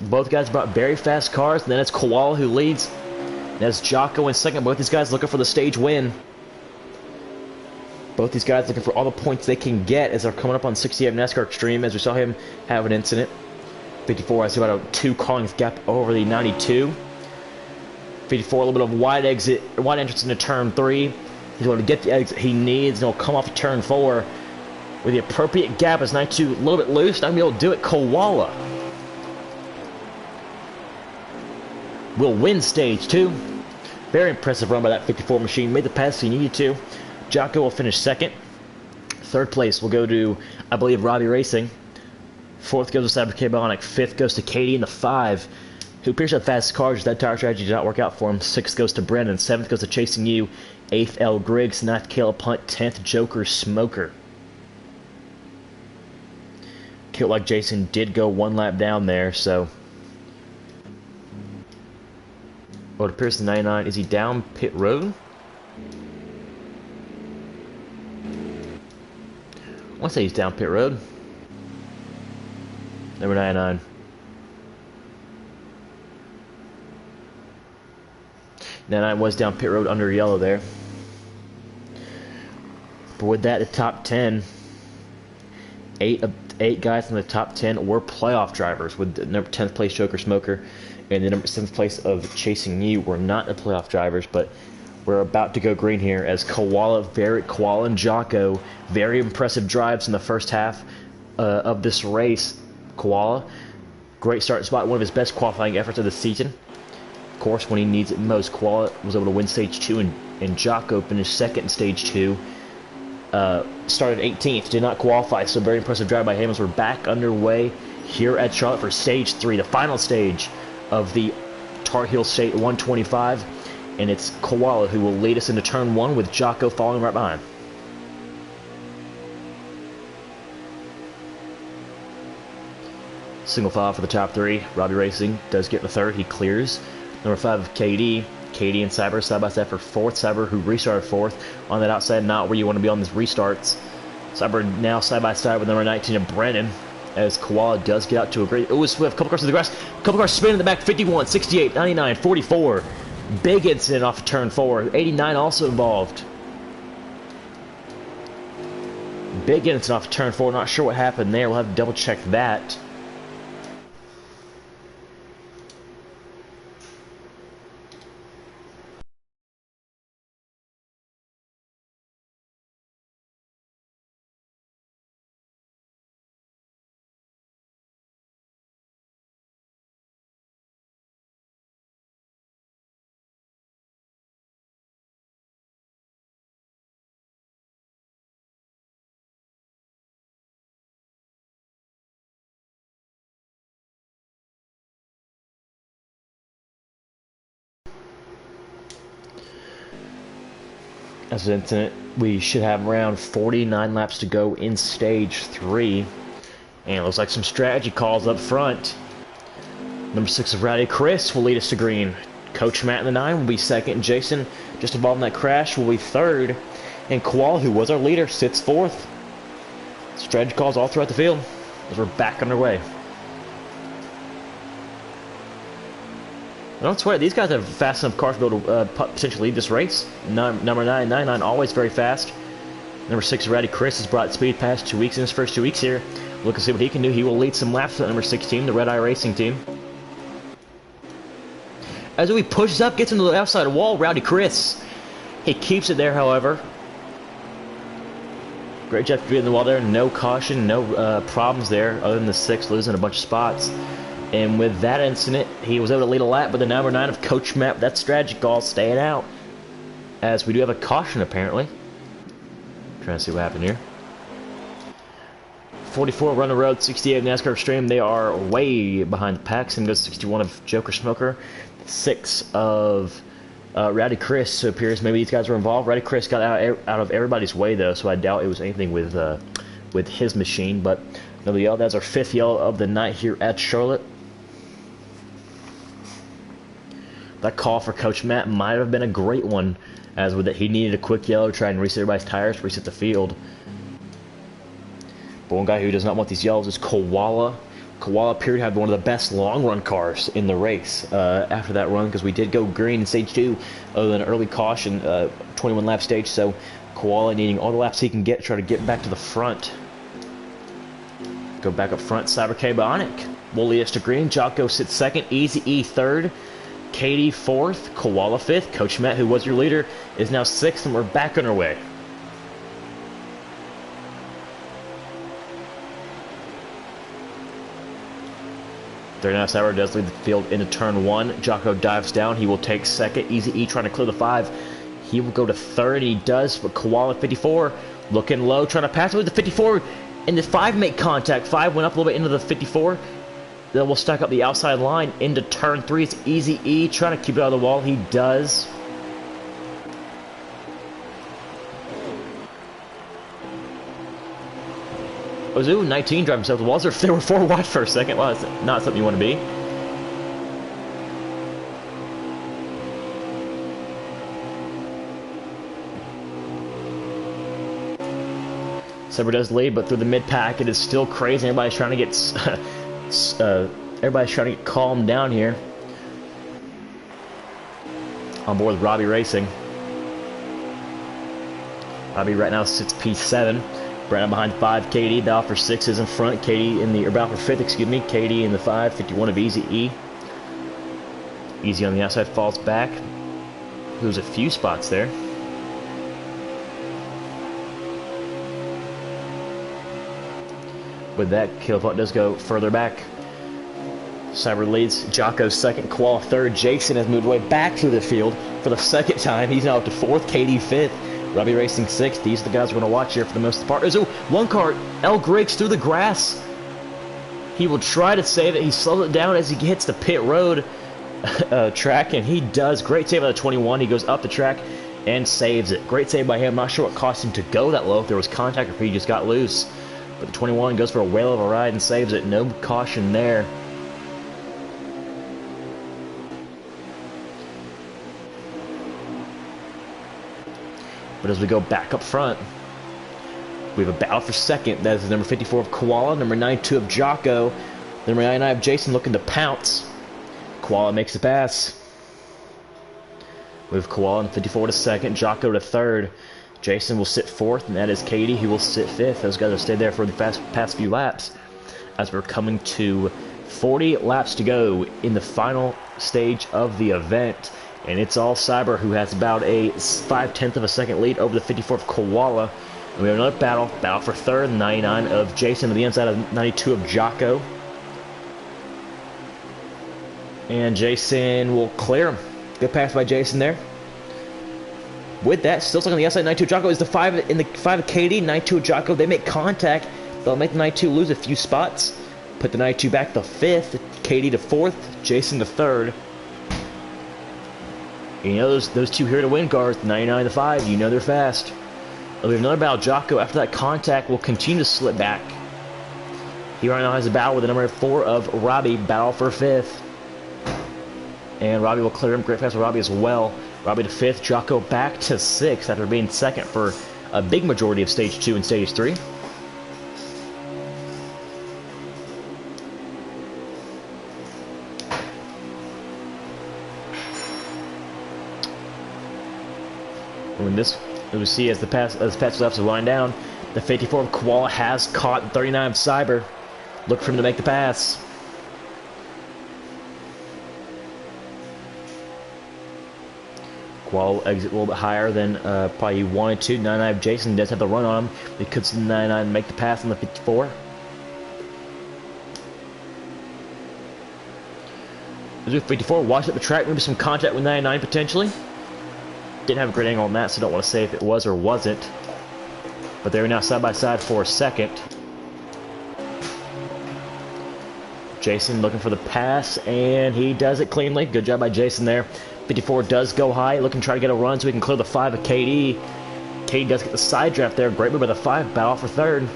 both guys brought very fast cars. And then it's Koala who leads. That's Jocko in 2nd. Both these guys looking for the stage win. Both these guys looking for all the points they can get as they're coming up on 68 NASCAR Extreme, as we saw him have an incident. 54 has about a 2 car length gap over the 92. 54, a little bit of wide entrance into turn 3. He's going to get the exit he needs, and he'll come off of turn 4 with the appropriate gap. As 92 a little bit loose, not going to be able to do it. Koala will win stage 2. Very impressive run by that 54 machine. Made the pass he needed to. Jocko will finish 2nd. 3rd place will go to, I believe, Robbie Racing. 4th goes to Cyber Bionic. 5th goes to Katie in the 5, who appears to have fast cars. That tire strategy did not work out for him. 6th goes to Brandon. 7th goes to Chasing You. 8th, L. Griggs. 9th, Caleb Hunt. 10th, Joker Smoker. Killed like Jason did go 1 lap down there, so. Oh, it appears to 99. Is he down pit road? I want to say he's down pit road. Number 99. Now, I was down pit road under yellow there. But with that, the top 10, 8 guys in the top 10 were playoff drivers, with the number 10th place Joker Smoker and the number 7th place of Chasing You were not the playoff drivers, but we're about to go green here as Koala and Jocko, very impressive drives in the first half of this race. Koala, great start spot, one of his best qualifying efforts of the season. Of course, when he needs it most, Koala was able to win stage 2, and Jocko finished 2nd in stage 2. Started 18th, did not qualify, so very impressive drive by him as we're back underway here at Charlotte for stage 3, the final stage of the Tar Heel State 125, and it's Koala who will lead us into turn 1 with Jocko following right behind. Single file for the top 3. Robbie Racing does get the 3rd, he clears. Number 5, KD. KD and Cyber side by side for 4th. Cyber, who restarted 4th on that outside, not where you want to be on these restarts. Cyber now side by side with number 19 of Brennan, as Koala does get out to a great. Oh, Swift, couple cars to the grass, couple cars spinning in the back. 51, 68, 99, 44. Big incident off of turn 4. 89 also involved. Big incident off of turn 4. Not sure what happened there. We'll have to double check that. As an incident, we should have around 49 laps to go in stage 3. And it looks like some strategy calls up front. Number 6 of Rowdy Chris will lead us to green. Coach Matt in the 9 will be second. Jason, just involved in that crash, will be third. And Koala, who was our leader, sits fourth. Strategy calls all throughout the field as we're back underway. Don't swear, these guys have fast enough cars to be able to potentially lead this race. Number 9, always very fast. Number 6, Rowdy Chris, has brought speed past 2 weeks in his first 2 weeks here. Look and see what he can do. He will lead some laps for number 6 team, the Red Eye Racing team. As he pushes up, gets into the outside wall, Rowdy Chris. He keeps it there, however. Great job being in the wall there. No caution, no problems there, other than the 6 losing a bunch of spots. And with that incident, he was able to lead a lap, but the number 9 of Coach Matt, that strategy call, staying out. As we do have a caution, apparently. Trying to see what happened here. 44 Run the Road, 68 NASCAR Extreme. They are way behind the pack. Same goes 61 of Joker Smoker. 6 of Rowdy Chris. So it appears maybe these guys were involved. Rowdy Chris got out of everybody's way, though, so I doubt it was anything with his machine. But another yellow. That's our 5th yellow of the night here at Charlotte. That call for Coach Matt might have been a great one, as with it, he needed a quick yellow to try and reset everybody's tires, reset the field. But one guy who does not want these yellows is Koala. Koala appeared to have one of the best long-run cars in the race after that run, because we did go green in stage 2, other than an early caution, 21-lap stage. So Koala needing all the laps he can get to try to get back to the front. Go back up front. Cyber K Bionic will lead us to green. Jocko sits second. Easy E third. Katie 4th, Koala 5th. Coach Matt, who was your leader, is now 6th, and we're back on our way. There now, Cyber does lead the field into turn 1. Jocko dives down. He will take 2nd. Easy E trying to clear the 5. He will go to 3rd. He does, but Koala 54 looking low, trying to pass with the 54. And the 5 make contact. 5 went up a little bit into the 54. Then we'll stack up the outside line into turn 3. It's Easy E trying to keep it out of the wall. He does. Ozu, 19, driving himself to the walls. They were 4 wide for a second. Well, that's not something you want to be. Saber does lead, but through the mid-pack, it is still crazy. Everybody's trying to get calmed down here. On board with Robbie Racing. Robbie right now sits P7. Brandon behind 5. Katie, the for 6 is in front. Katie in the, or for 5th, excuse me. Katie in the 5. 51 of Easy E. Easy on the outside falls back. Lose a few spots there. With that, Killpot does go further back. Cyber leads. Jocko 2nd. Koala 3rd. Jason has moved way back through the field for the 2nd time. He's now up to 4th. Katie 5th. Robbie Racing 6th. These are the guys we're going to watch here for the most part. There's one car. L. Griggs through the grass. He will try to save it. He slows it down as he hits the pit road track, and he does. Great save by the 21. He goes up the track and saves it. Great save by him. Not sure what cost him to go that low, if there was contact or if he just got loose. But the 21 goes for a whale of a ride and saves it. No caution there. But as we go back up front, we have a battle for 2nd. That is the number 54 of Koala, number 92 of Jocko, number 99 of Jason looking to pounce. Koala makes the pass. We have Koala in 54 to 2nd, Jocko to 3rd. Jason will sit 4th, and that is Katie, who will sit 5th. Those guys have stayed there for the past few laps. As we're coming to 40 laps to go in the final stage of the event. And it's all Cyber, who has about a 5/10 of a second lead over the 54 of Koala. And we have another battle for 3rd, 99 of Jason to the inside of 92 of Jocko. And Jason will clear him. Good pass by Jason there. With that, still stuck on the outside, 92 of Jocko is the 5 in the 5 of Katie, 92 of Jocko. They make contact. They'll make the 92 lose a few spots. Put the 92 back to 5th, Katie to 4th, Jason to 3rd. You know those two here to win cars, 99 to 5. You know they're fast. We have another battle. Jocko, after that contact, will continue to slip back. He right now has a battle with the number 4 of Robbie, battle for 5th. And Robbie will clear him. Great pass for Robbie as well. Robbie to 5th. Jocko back to 6th after being 2nd for a big majority of Stage 2 and Stage 3. When this, we see as the pass laps are wind down, the 54 of Koala has caught the 39 of Cyber. Look for him to make the pass. Koala exit a little bit higher than probably he wanted to. 99 of Jason does have the run on him. He could see the 99 make the pass on the 54. There's 54 watch up the track, maybe some contact with 99 potentially. Didn't have a great angle on that, so don't want to say if it was or wasn't. But they're now side by side for a second. Jason looking for the pass, and he does it cleanly. Good job by Jason there. 54 does go high, looking to try to get a run so he can clear the 5 of KD. KD does get the side draft there. Great move by the 5, battle for 3rd.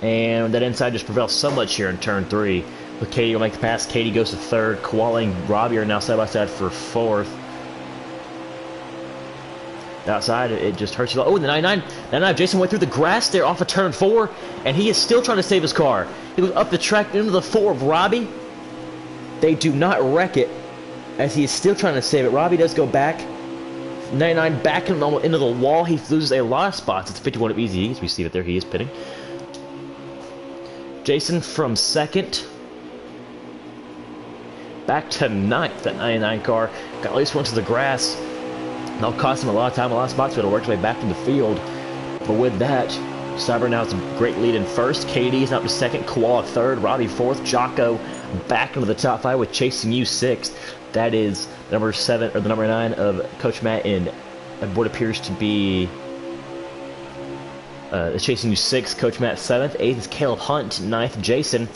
And that inside just prevails so much here in turn 3. But Katie will make the pass. Katie goes to 3rd. Koala and Robbie are now side by side for 4th. Outside, it just hurts you. Oh, the 99. Jason went through the grass there off of turn 4, and he is still trying to save his car. He goes up the track into the 4 of Robbie. They do not wreck it, as he is still trying to save it. Robbie does go back. 99 back into the wall. He loses a lot of spots. It's 51 of Easy E's. We see it there. He is pitting. Jason from 2nd. Back to 9th. That 99 car got at least one to the grass. That'll cost him a lot of time, a lot of spots, but it'll work his way back to the field. But with that, Cyber now has a great lead in 1st. KD is up to 2nd. Koala 3rd. Robbie 4th. Jocko back into the top 5 with Chasing You 6th. That is number 7 or the number 9 of Coach Matt in what appears to be Chasing You 6th. Coach Matt 7th. 8th is Caleb Hunt. 9th Jason.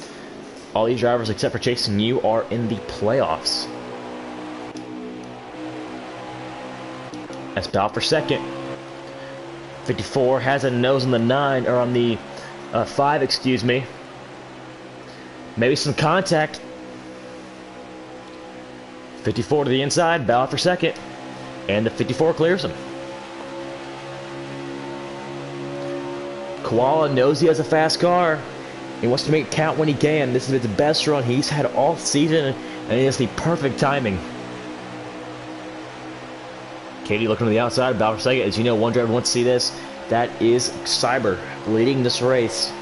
All these drivers except for Chasing You are in the playoffs. That's battle for 2nd. 54 has a nose on the 9, or on the 5, excuse me. Maybe some contact. 54 to the inside, battle for 2nd. And the 54 clears him. Koala knows he has a fast car. He wants to make it count when he can. This is the best run he's had all season, and he has the perfect timing. Katie looking to the outside, battle for 2nd. As you know, one driver wants to see this. That is Cyber leading this race.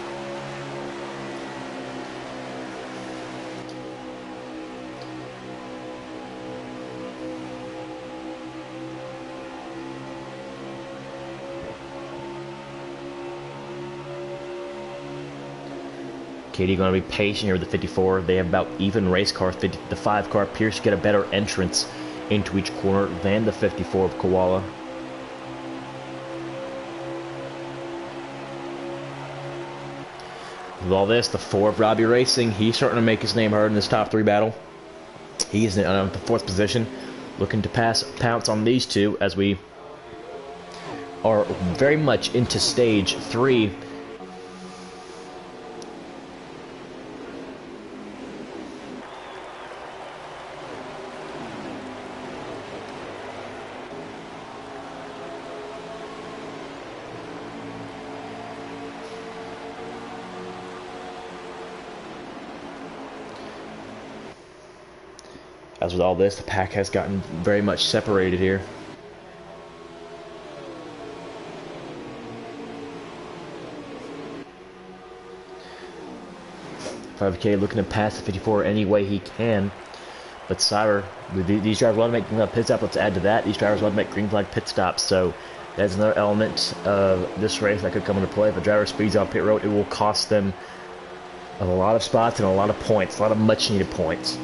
Katie going to be patient here with the 54. They have about even race cars. The 5 car appears to get a better entrance into each corner than the 54 of Koala. With all this, the 4 of Robbie Racing, he's starting to make his name heard in this top 3 battle. He's in the 4th position, looking to pounce on these two as we are very much into stage 3. As with all this, the pack has gotten very much separated here. 5K looking to pass the 54 any way he can. But Cyber, these drivers want to make pit stops. Let's add to that. These drivers want to make green flag pit stops. So that's another element of this race that could come into play. If a driver speeds off pit road, it will cost them a lot of spots and a lot of points, a lot of much needed points.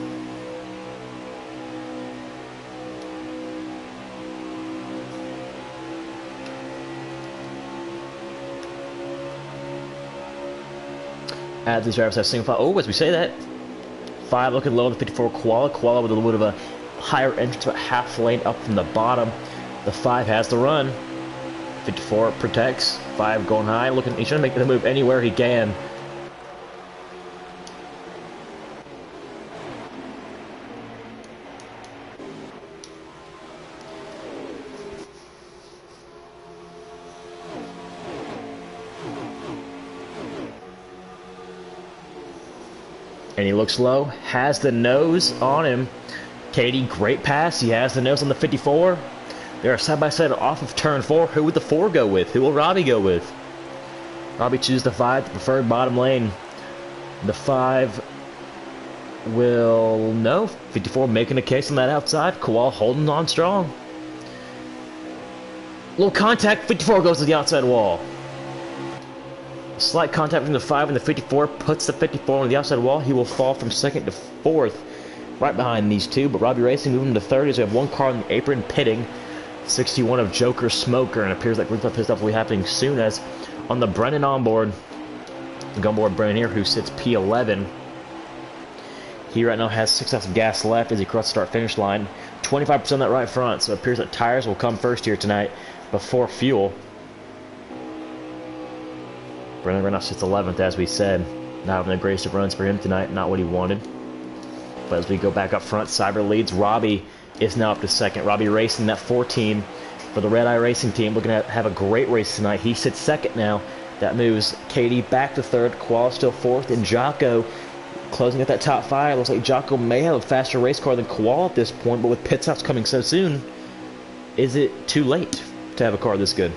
As these drivers have single file. Oh, as we say that, 5 looking low in the 54 Koala. Koala with a little bit of a higher entrance, about half lane up from the bottom. The 5 has the run. 54 protects. 5 going high, looking. He's trying to make the move anywhere he can. And he looks low, has the nose on him. Katie, great pass. He has the nose on the 54. They are side by side off of turn 4. Who would the 4 go with? Who will Robbie go with? Robbie chooses the 5, the preferred bottom lane. The 5 will no. 54 making a case on that outside. Koala holding on strong. Little contact. 54 goes to the outside wall. Slight contact between the 5 and the 54 puts the 54 on the outside wall. He will fall from 2nd to 4th, right behind these two. But Robbie Racing moving to 3rd as we have one car on the apron pitting. 61 of Joker Smoker, and it appears like replay pit stop will be happening soon as on the Brennan onboard. The onboard Brennan here, who sits P11. He right now has 6 laps of gas left as he crosses the start-finish line. 25% on that right front, so it appears that tires will come first here tonight before fuel. Brennan right now sits 11th, as we said. Not having the greatest of runs for him tonight, not what he wanted. But as we go back up front, Cyber leads. Robbie is now up to 2nd. Robbie Racing, that 14 for the Red Eye Racing team, looking to have a great race tonight. He sits 2nd now. That moves Katie back to 3rd. Koala still 4th, and Jocko closing at that top 5. Looks like Jocko may have a faster race car than Koala at this point, but with pit stops coming so soon, is it too late to have a car this good?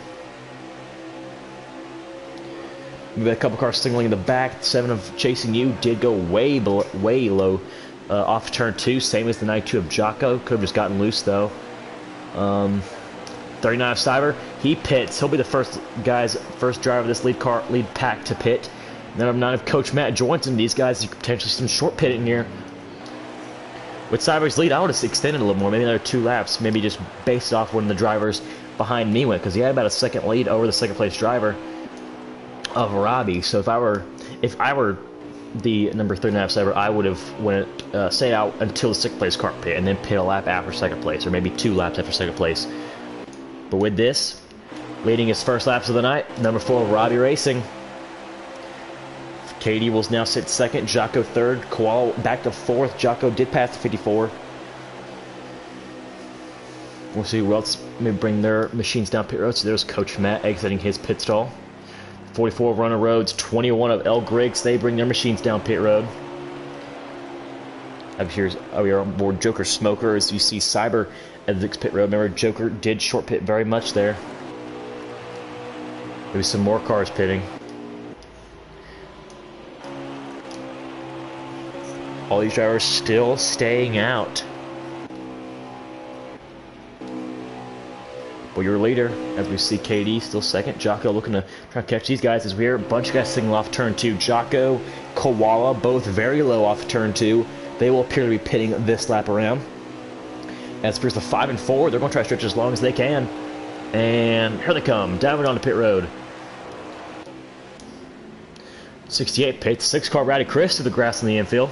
Maybe a couple cars signaling in the back. 7 of Chasing You did go way low off turn 2. Same as the 92 of Jocko. Could have just gotten loose though. 39 of Cyber. He pits. He'll be the first driver of this lead pack to pit. Number 9 of Coach Matt joins him. These guys potentially some short pitting here. With Cyber's lead, I would have extended a little more. Maybe another 2 laps. Maybe just based off when the drivers behind me went, because he had about a 2nd lead over the 2nd place driver of Robbie. So if I were the number 39 Cyber, I would have stayed out until the 6th place car pit and then pit a lap after 2nd place, or maybe 2 laps after 2nd place. But with this, leading his first laps of the night, number 4 Robbie Racing. Katie will now sit 2nd, Jocko 3rd, Koala back to 4th. Jocko did pass the 54. We'll see who else may bring their machines down pit road. So there's Coach Matt exiting his pit stall. 44 Runner Roads, 21 of El Griggs. They bring their machines down pit road. Up here's we are on board Joker Smoker as you see Cyber at the pit road. Remember, Joker did short pit very much there. Maybe some more cars pitting. All these drivers still staying out. Well, your leader, as we see KD still 2nd. Jocko looking to try to catch these guys as we hear a bunch of guys signal off turn 2. Jocko, Koala, both very low off turn 2. They will appear to be pitting this lap around. As for the 5 and 4, they're going to try to stretch as long as they can. And here they come, diving onto pit road. 68 pits, 6-car Rowdy Chris to the grass in the infield.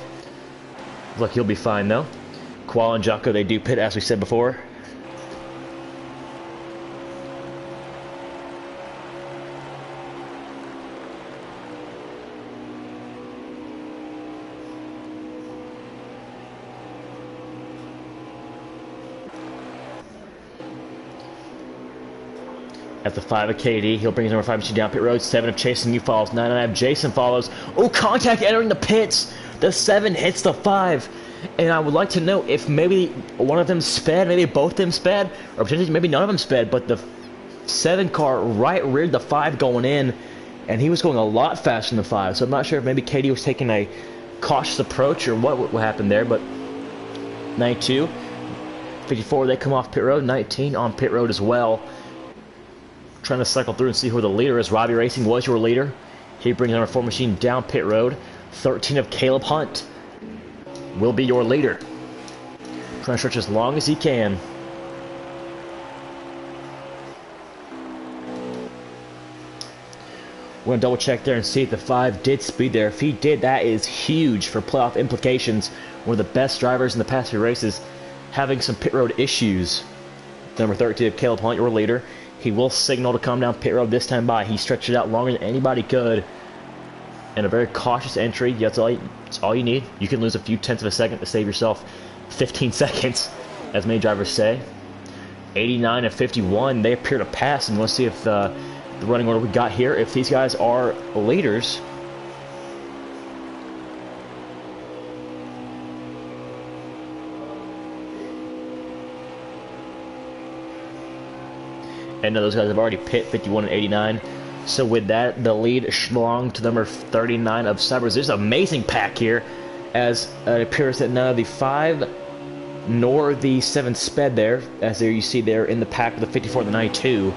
Looks like he'll be fine though. Koala and Jocko, they do pit as we said before. At the 5 of KD, he'll bring his number 5 machine down pit road. 7 of Chasing You follows. 9 of Jason follows. Oh, contact entering the pits. The 7 hits the 5. And I would like to know if maybe one of them sped, maybe both of them sped, or potentially maybe none of them sped, but the 7 car right reared the 5 going in, and he was going a lot faster than the 5. So I'm not sure if maybe KD was taking a cautious approach or what happened there, but 92, 54, they come off pit road. 19 on pit road as well. Trying to cycle through and see who the leader is. Robbie Racing was your leader. He brings number 4 machine down pit road. 13 of Caleb Hunt will be your leader. Trying to stretch as long as he can. We're going to double check there and see if the 5 did speed there. If he did, that is huge for playoff implications one of the best drivers in the past few races, having some pit road issues. Number 32, Caleb Hunt, your leader. He will signal to come down pit road this time by. He stretched it out longer than anybody could. And a very cautious entry. That's all you need. You can lose a few tenths of a second to save yourself 15 seconds, as many drivers say. 89 and 51, they appear to pass. And let's see if the running order we got here, if these guys are leaders. And those guys have already pit 51 and 89. So with that, the lead belonged to number 39 of Cybers. There's an amazing pack here, as it appears that none of the 5 nor the 7 sped there, as there you see there in the pack with the 54 and the 92,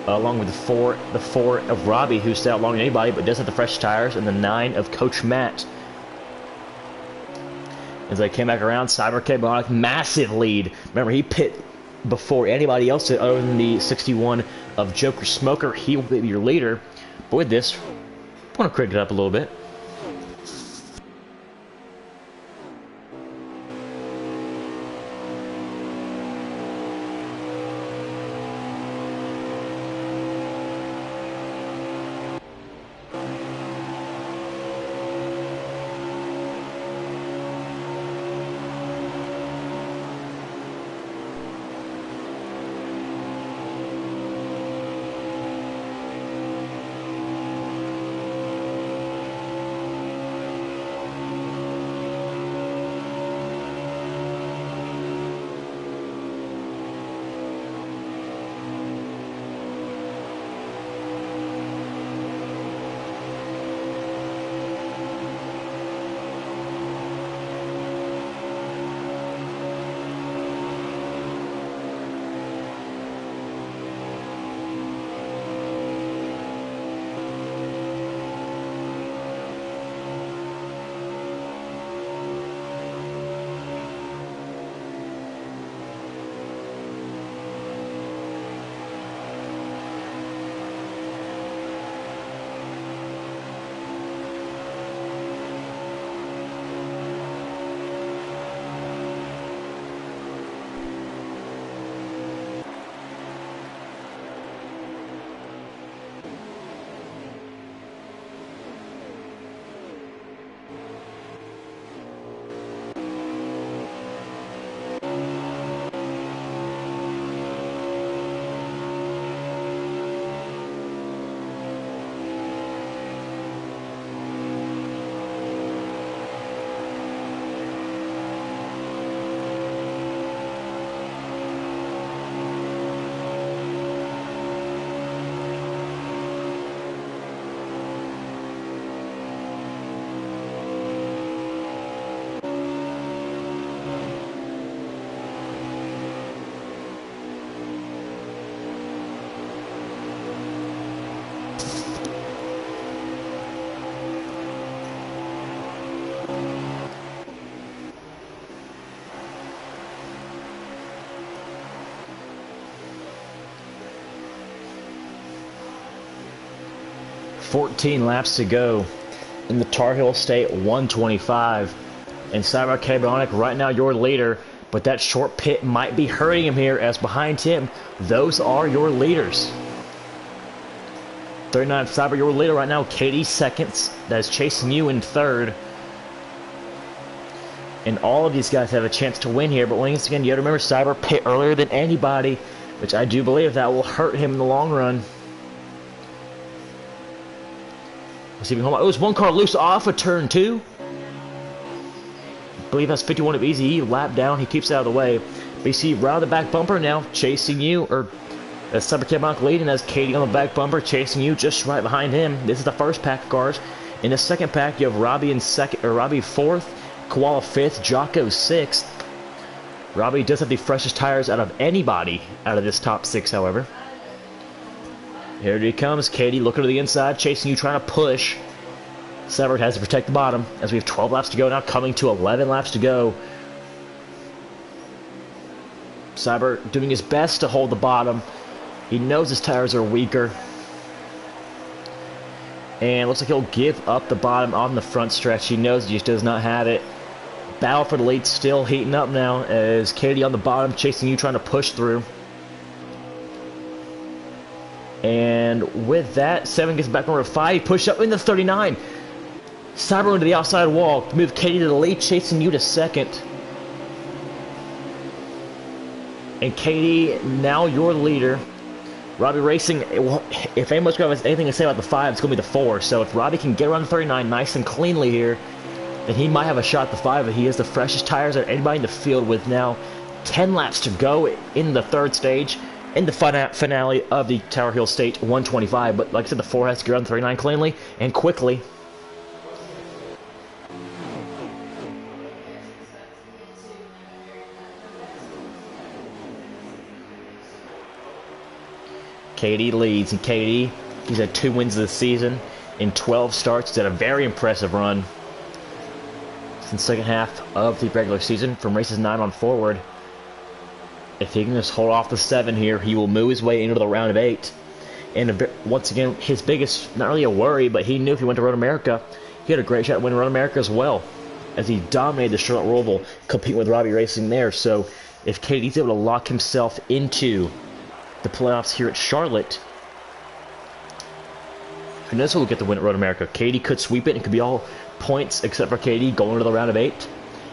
along with the 4 of Robbie, who's out longer than anybody, but does have the fresh tires, and the 9 of Coach Matt. As they came back around, Cyber K, massive lead. Remember, he pit before anybody else did, other than the 61 of Joker Smoker. He will be your leader. But with this, I want to crank it up a little bit. .14 laps to go in the Tar Heel State 125. And Cyber Cabronic right now your leader, but that short pit might be hurting him here, as behind him, those are your leaders. 39 Cyber, your leader right now. Katie seconds, that is chasing you in third. And all of these guys have a chance to win here, but once again, you have to remember Cyber pit earlier than anybody, which I do believe that will hurt him in the long run. Let's see if we can hold on. Oh, there's one car loose off of turn 2. I believe that's 51 of Easy. Lap down, he keeps it out of the way. But you see, right on the back bumper now, chasing you, or as Cyber Cabronic leading, as Katie on the back bumper, chasing you just right behind him. This is the first pack of cars. In the second pack, you have Robbie in second, or Robbie 4th, Koala 5th, Jocko 6th. Robbie does have the freshest tires out of anybody out of this top 6, however. Here he comes, Katie looking to the inside, chasing you, trying to push. Cyber has to protect the bottom, as we have 12 laps to go now, coming to 11 laps to go. Cyber doing his best to hold the bottom. He knows his tires are weaker. And looks like he'll give up the bottom on the front stretch. He knows he just does not have it. battle for the lead still heating up now as Katie on the bottom chasing you, trying to push through. And with that, 7 gets back over 5. He pushed up into 39. Cyber into the outside wall to move Katie to the lead, chasing you to second. And Katie, now your leader. Robbie Racing, if anyone's going to have anything to say about the 5, it's going to be the 4. So if Robbie can get around the 39 nice and cleanly here, then he might have a shot at the 5. But he has the freshest tires of anybody in the field with now 10 laps to go in the 3rd stage, in the finale of the Tower Hill State 125. But like I said, the 4 has to get around the 39 cleanly and quickly. Katie leads, and Katie, he's had 2 wins of the season in 12 starts. He's had a very impressive run since the second half of the regular season from races 9 on forward. If he can just hold off the 7 here, he will move his way into the round of 8. And once again, his biggest, not really a worry, but he knew if he went to Road America, he had a great shot at winning Road America as well, as he dominated the Charlotte Roval, competing with Robbie Racing there. So if Katie's able to lock himself into the playoffs here at Charlotte, who knows who will get the win at Road America. Katie could sweep it, and it could be all points except for Katie going into the round of 8.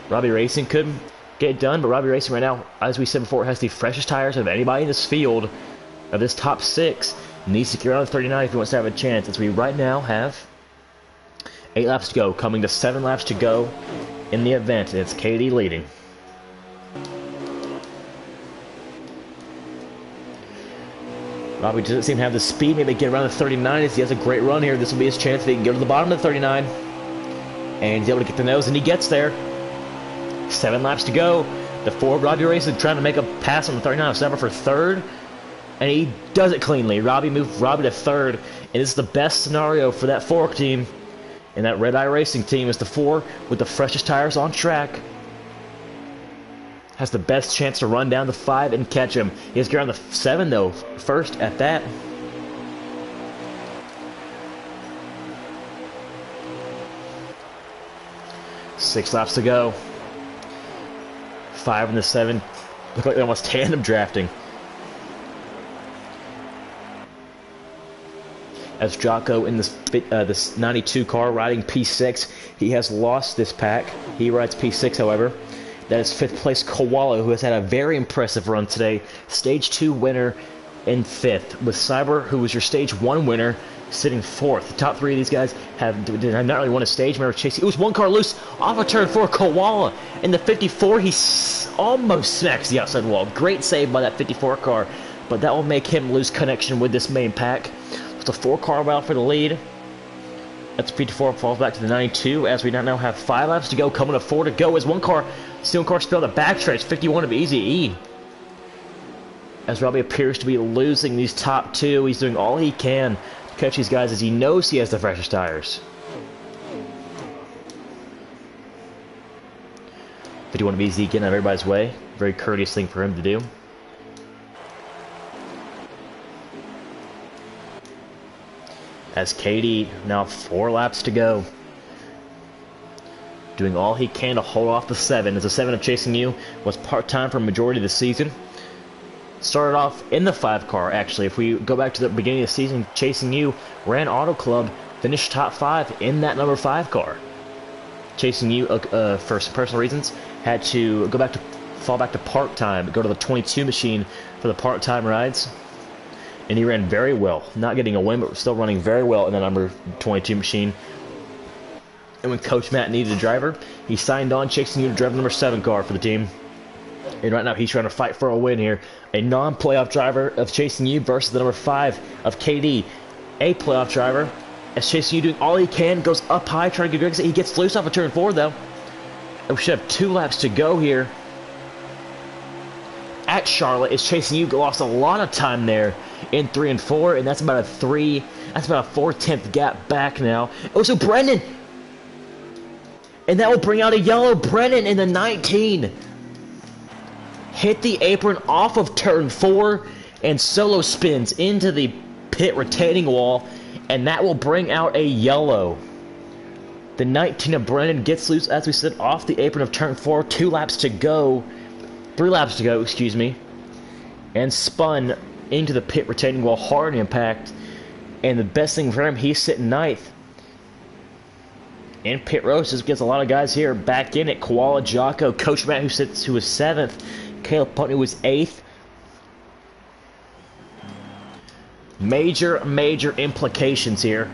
Robbie Racing could get it done, but Robbie Racing right now, as we said before, has the freshest tires of anybody in this field, of this top 6. Needs to get around the 39 if he wants to have a chance, as we right now have 8 laps to go, coming to 7 laps to go in the event, and it's Katie leading. Robbie doesn't seem to have the speed. Maybe get around the 39 as he has a great run here. This will be his chance if he can go to the bottom of the 39. And he's able to get the nose, and he gets there. 7 laps to go. The 4 Robbie Racing trying to make a pass on the 39 of Cyber for 3rd. And he does it cleanly. Robbie moved Robbie to 3rd. And this is the best scenario for that 4 team. And that Red Eye Racing team is the 4 with the freshest tires on track. Has the best chance to run down the 5 and catch him. He has to get around the 7, though, first at that. Six laps to go. 5 and the 7. Look like they're almost tandem drafting. As Jocko in this 92 car riding P6, he has lost this pack. He rides P6, however. That is 5th place Koala, who has had a very impressive run today. Stage 2 winner in 5th. With Cyber, who was your Stage 1 winner, sitting 4th. The top 3 of these guys have not really won a stage. Remember, chasing. It was 1 car loose off of turn 4. Koala in the 54. He almost smacks the outside wall. Great save by that 54 car, but that will make him lose connection with this main pack. It's a 4 car battle for the lead. That's 54 falls back to the 92 as we now have 5 laps to go, coming to 4 to go as 1 car, still car spilled the backstretch, 51 of Easy E. As Robbie appears to be losing these top 2, he's doing all he can to catch these guys as he knows he has the freshest tires. 51 of Easy getting out of everybody's way. Very courteous thing for him to do. As Katie, now 4 laps to go. Doing all he can to hold off the 7. As the 7 of Chasing You was part-time for a majority of the season. Started off in the 5 car, actually. If we go back to the beginning of the season, Chasing You ran Auto Club, finished top 5 in that number 5 car. Chasing You, for some personal reasons, had to fall back to part-time, go to the 22 machine for the part-time rides. And he ran very well, not getting a win, but still running very well in the number 22 machine. And when Coach Matt needed a driver, he signed on Chasing You to drive the number 7 car for the team. And right now he's trying to fight for a win here. A non-playoff driver of Chasing You versus the number 5 of KD. A playoff driver, as Chasing You doing all he can, goes up high, trying to get Greg. He gets loose off of turn 4, though. And we should have 2 laps to go here. At Charlotte, is Chasing You lost a lot of time there in 3 and 4, and that's about a 4/10 gap back now. Oh, so Brennan! And that will bring out a yellow. Brennan in the 19. Hit the apron off of turn 4 and solo spins into the pit retaining wall, and that will bring out a yellow. The 19 of Brennan gets loose, as we said, off the apron of turn 4. 2 laps to go. 3 laps to go, excuse me. And spun into the pit, retaining wall, hard impact. And the best thing for him, he's sitting 9th. And pit road just gets a lot of guys here back in it. Koala Jocko, Coach Matt, who was 7th. Caleb Putney was 8th. Major implications here.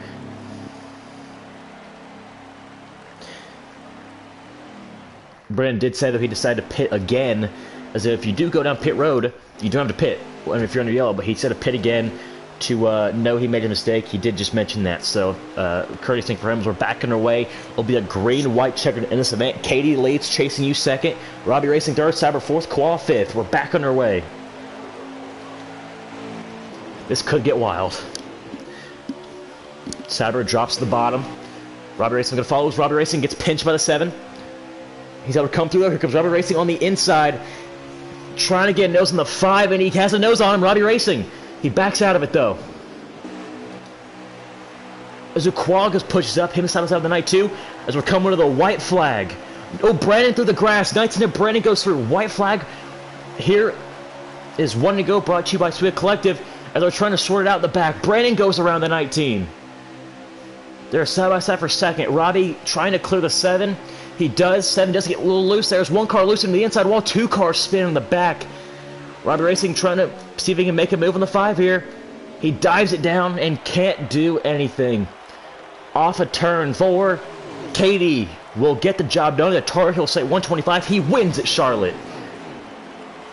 Brennan did say that he decided to pit again, as if you do go down pit road, you don't have to pit. I mean, if you're under yellow, but he said to pit again to know he made a mistake. He did just mention that, so courteous thing for him as we're back underway. It'll be a green-white checkered in this event. Katie leads, chasing you 2nd. Robbie Racing 3rd, Cyber 4th, Koala 5th. We're back underway. This could get wild. Cyber drops to the bottom. Robbie Racing going to follow. Robbie Racing gets pinched by the 7. He's able to come through. Here comes Robbie Racing on the inside. Trying to get a nose on the 5, and he has a nose on him. Robbie Racing. He backs out of it, though. As Zuquagas pushes up, him side by side of the night, too. As we're coming to the white flag. Oh, Brandon through the grass. 19 of Brandon goes through. White flag. Here is 1 to go, brought to you by Sweet Collective. As they're trying to sort it out in the back. Brandon goes around the 19. They're side by side for 2nd. Robbie trying to clear the 7. He does. 7 does get a little loose. There's 1 car loose in the inside wall. 2 cars spin in the back. Robbie Racing trying to see if he can make a move on the 5 here. He dives it down and can't do anything. Off a turn 4. Katie will get the job done. The Tar Heel say 125. He wins at Charlotte.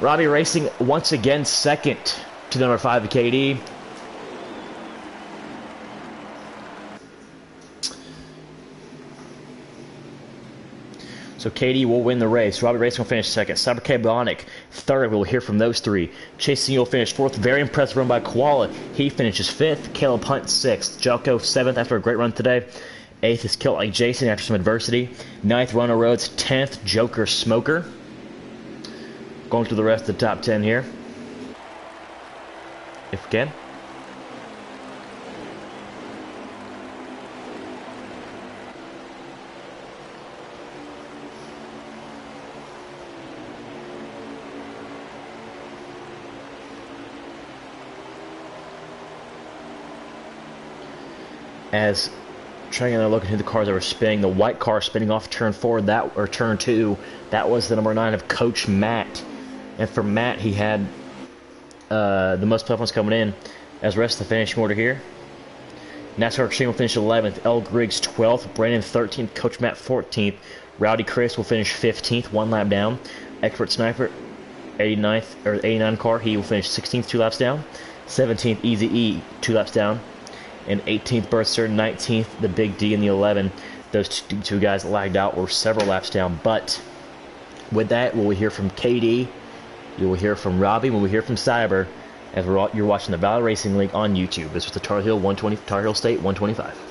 Robbie Racing once again 2nd to the number 5 of Katie. So Katie will win the race. Robbie Racing will finish 2nd. Cyber K Bionic 3rd. We'll hear from those 3. Chasing will finish 4th. Very impressive run by Koala. He finishes 5th. Caleb Hunt 6th. Jelko 7th after a great run today. 8th is Kilt Like Jason after some adversity. 9th Runner Rhodes. 10th Joker Smoker. Going through the rest of the top 10 here. If we can. As trying to look into the cars that were spinning, the white car spinning off turn 4, or turn 2, that was the number 9 of Coach Matt. And for Matt, he had the most tough ones coming in. As the rest of the finishing order here, NASCAR Extreme will finish 11th, L. Griggs 12th, Brandon 13th, Coach Matt 14th, Rowdy Chris will finish 15th, 1 lap down, Expert Sniper 89 car, he will finish 16th, 2 laps down, 17th Easy E 2 laps down, and 18th Burster, 19th the Big D, and the 11. Those two guys lagged out, were several laps down. But with that, we'll hear from KD, you will hear from Robbie, we'll hear from Cyber, as you're watching the Valor Racing League on YouTube. This was the Tar Heel State 125.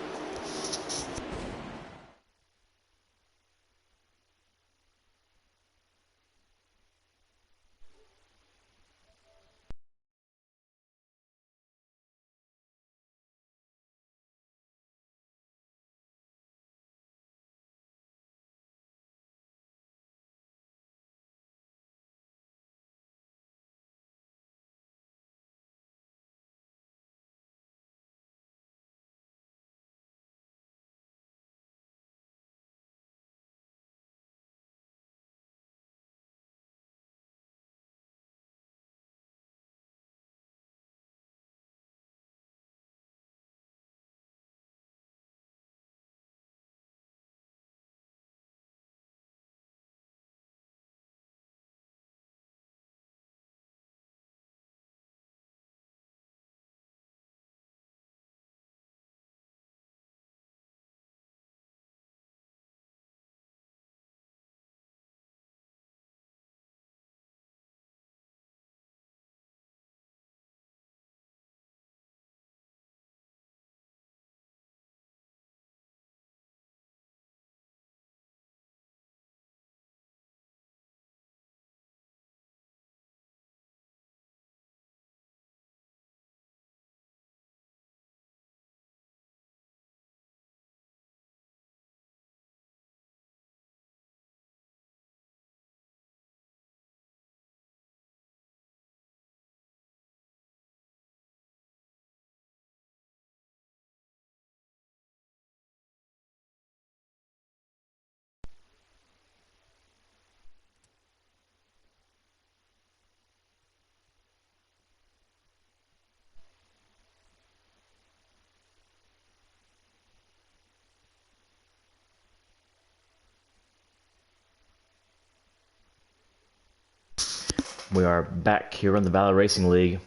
We are back here on the Valor Racing League.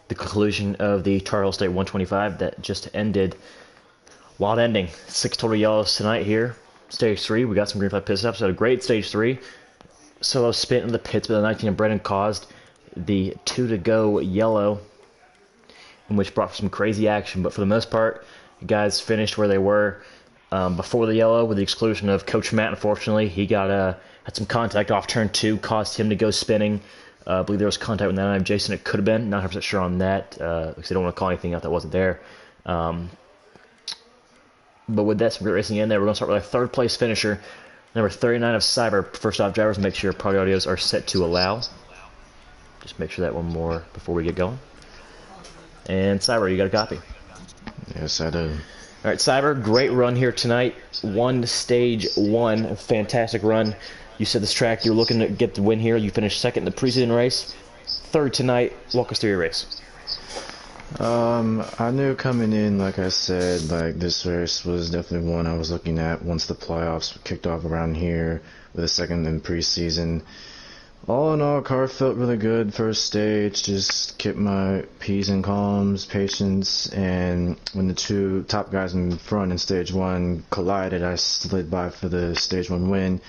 The conclusion of the Tar Heel State 125 that just ended. Wild ending. 6 total yellows tonight here. Stage 3, we got some green flag pit stops. So a great stage 3. Solo spin in the pits, but the 19 of Brennan caused the 2 to go yellow, in which brought some crazy action. But for the most part, the guys finished where they were before the yellow, with the exclusion of Coach Matt. Unfortunately, he got had some contact off turn 2, caused him to go spinning. I believe there was contact with 99 Jason. It could have been. Not 100% sure on that, because they don't want to call anything out that wasn't there. But with that, some great racing in there. We're going to start with our third place finisher, number 39 of Cyber. First off, drivers, make sure your party audios are set to allow. Just make sure that one more before we get going. And Cyber, you got a copy? Yes, I do. All right, Cyber, great run here tonight. Won stage 1, fantastic run. You said this track, you're looking to get the win here. You finished second in the preseason race. Third tonight. Walk us through your race. I knew coming in, like I said, like this race was definitely one I was looking at once the playoffs kicked off around here with a second in preseason. All in all, car felt really good. First stage, just kept my P's and calms, patience, and when the 2 top guys in front in stage 1 collided, I slid by for the stage 1 win.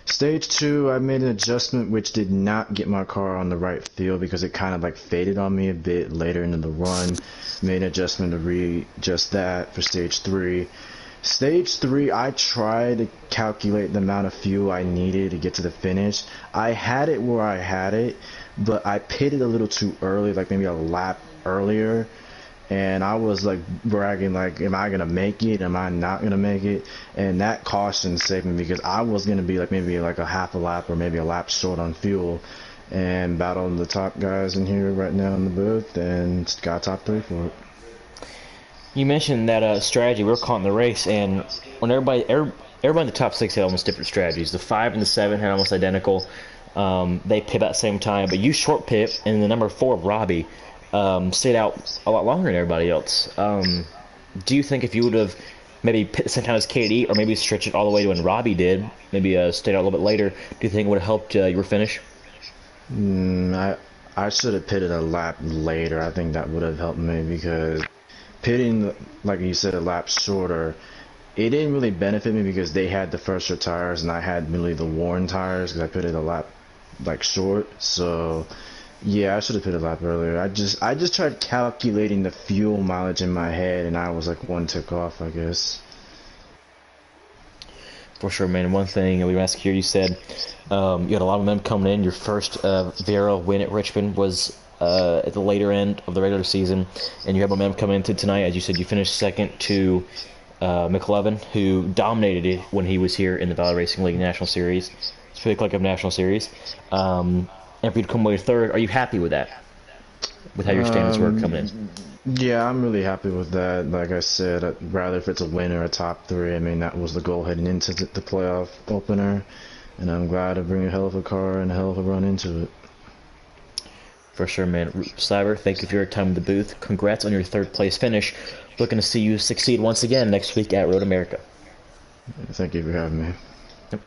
Stage 2, I made an adjustment which did not get my car on the right field because it kind of like faded on me a bit later into the run. Made an adjustment to readjust that for stage 3. Stage 3, I tried to calculate the amount of fuel I needed to get to the finish. I had it where I had it, but I pitted a little too early, like maybe a lap earlier. And I was like bragging, like, am I going to make it? Am I not going to make it? And that caution saved me because I was going to be like maybe like a half a lap or maybe a lap short on fuel. And battling the top guys in here right now in the booth and got top 3 for it. You mentioned that strategy. We were caught in the race, and when everybody in the top 6 had almost different strategies. The 5 and the 7 had almost identical. They pit at the same time, but you short pit, and the number 4, Robbie, stayed out a lot longer than everybody else. Do you think if you would have maybe pit the same time as Katie, or maybe stretch it all the way to when Robbie did, maybe stayed out a little bit later, do you think it would have helped your finish? I should have pitted a lap later. I think that would have helped me because pitting, like you said, a lap shorter, it didn't really benefit me because they had the fresher tires and I had really the worn tires because I pitted a lap like short. So yeah, I should have pitted a lap earlier. I just tried calculating the fuel mileage in my head and I was like 1 tick off, I guess. For sure, man. One thing we asked here, you said you had a lot of them coming in. Your first VRL win at Richmond was at the later end of the regular season, and you have momentum coming into tonight. As you said, you finished second to McLovin, who dominated it when he was here in the Valor Racing League National Series. It's pretty Club National Series. And for you to come away third, are you happy with that? With how your standings were coming in? Yeah, I'm really happy with that. Like I said, I'd rather if it's a win or a top 3. I mean, that was the goal heading into the playoff opener, and I'm glad to bring a hell of a car and a hell of a run into it. For sure, man. Cyber, thank you for your time in the booth. Congrats on your third place finish. Looking to see you succeed once again next week at Road America. Thank you for having me. Yep.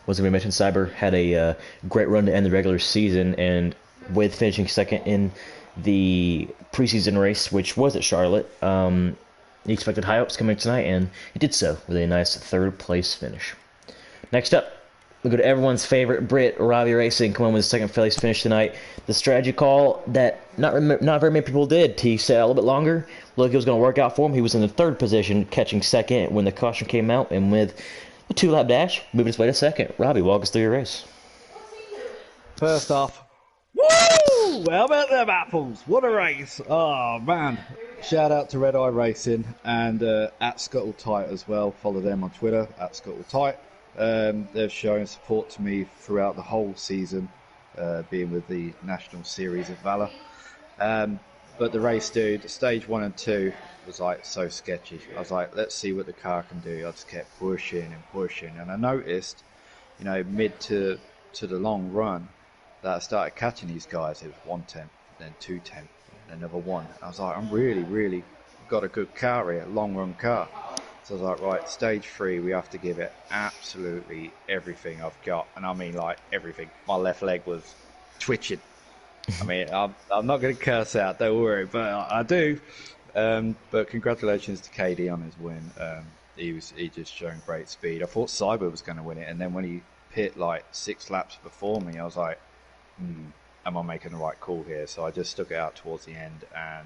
As we mentioned, Cyber had a great run to end the regular season, and with finishing second in the preseason race, which was at Charlotte, he expected high hopes coming tonight, and he did so with a nice third place finish. Next up, we go to everyone's favorite Brit, Robbie Racing, come on with his second place finish tonight. The strategy call that not very many people did. He sat out a little bit longer. Look, it was going to work out for him. He was in the third position, catching second when the caution came out, and with a 2-lap dash, moving his way to second. Robbie, walk us through your race. First off, woo! How about them apples? What a race! Oh man! Shout out to Red Eye Racing and at Scuttle Tight as well. Follow them on Twitter at Scuttle Tight. They're showing support to me throughout the whole season, being with the National Series of Valor. But the race, dude, stage 1 and 2 was like so sketchy. I was like, let's see what the car can do. I just kept pushing, and I noticed, you know, mid to the long run, that I started catching these guys. It was 110, then 210, then another one. I was like, I'm really got a good car here, long run car. So I was like, right, stage 3, we have to give it absolutely everything I've got. And I mean, like, everything. My left leg was twitching. I mean, I'm not going to curse out, don't worry, but I do. But congratulations to KD on his win. He just showing great speed. I thought Cyber was going to win it, and then when he pit like 6 laps before me, I was like, am I making the right call here? So I just stuck it out towards the end and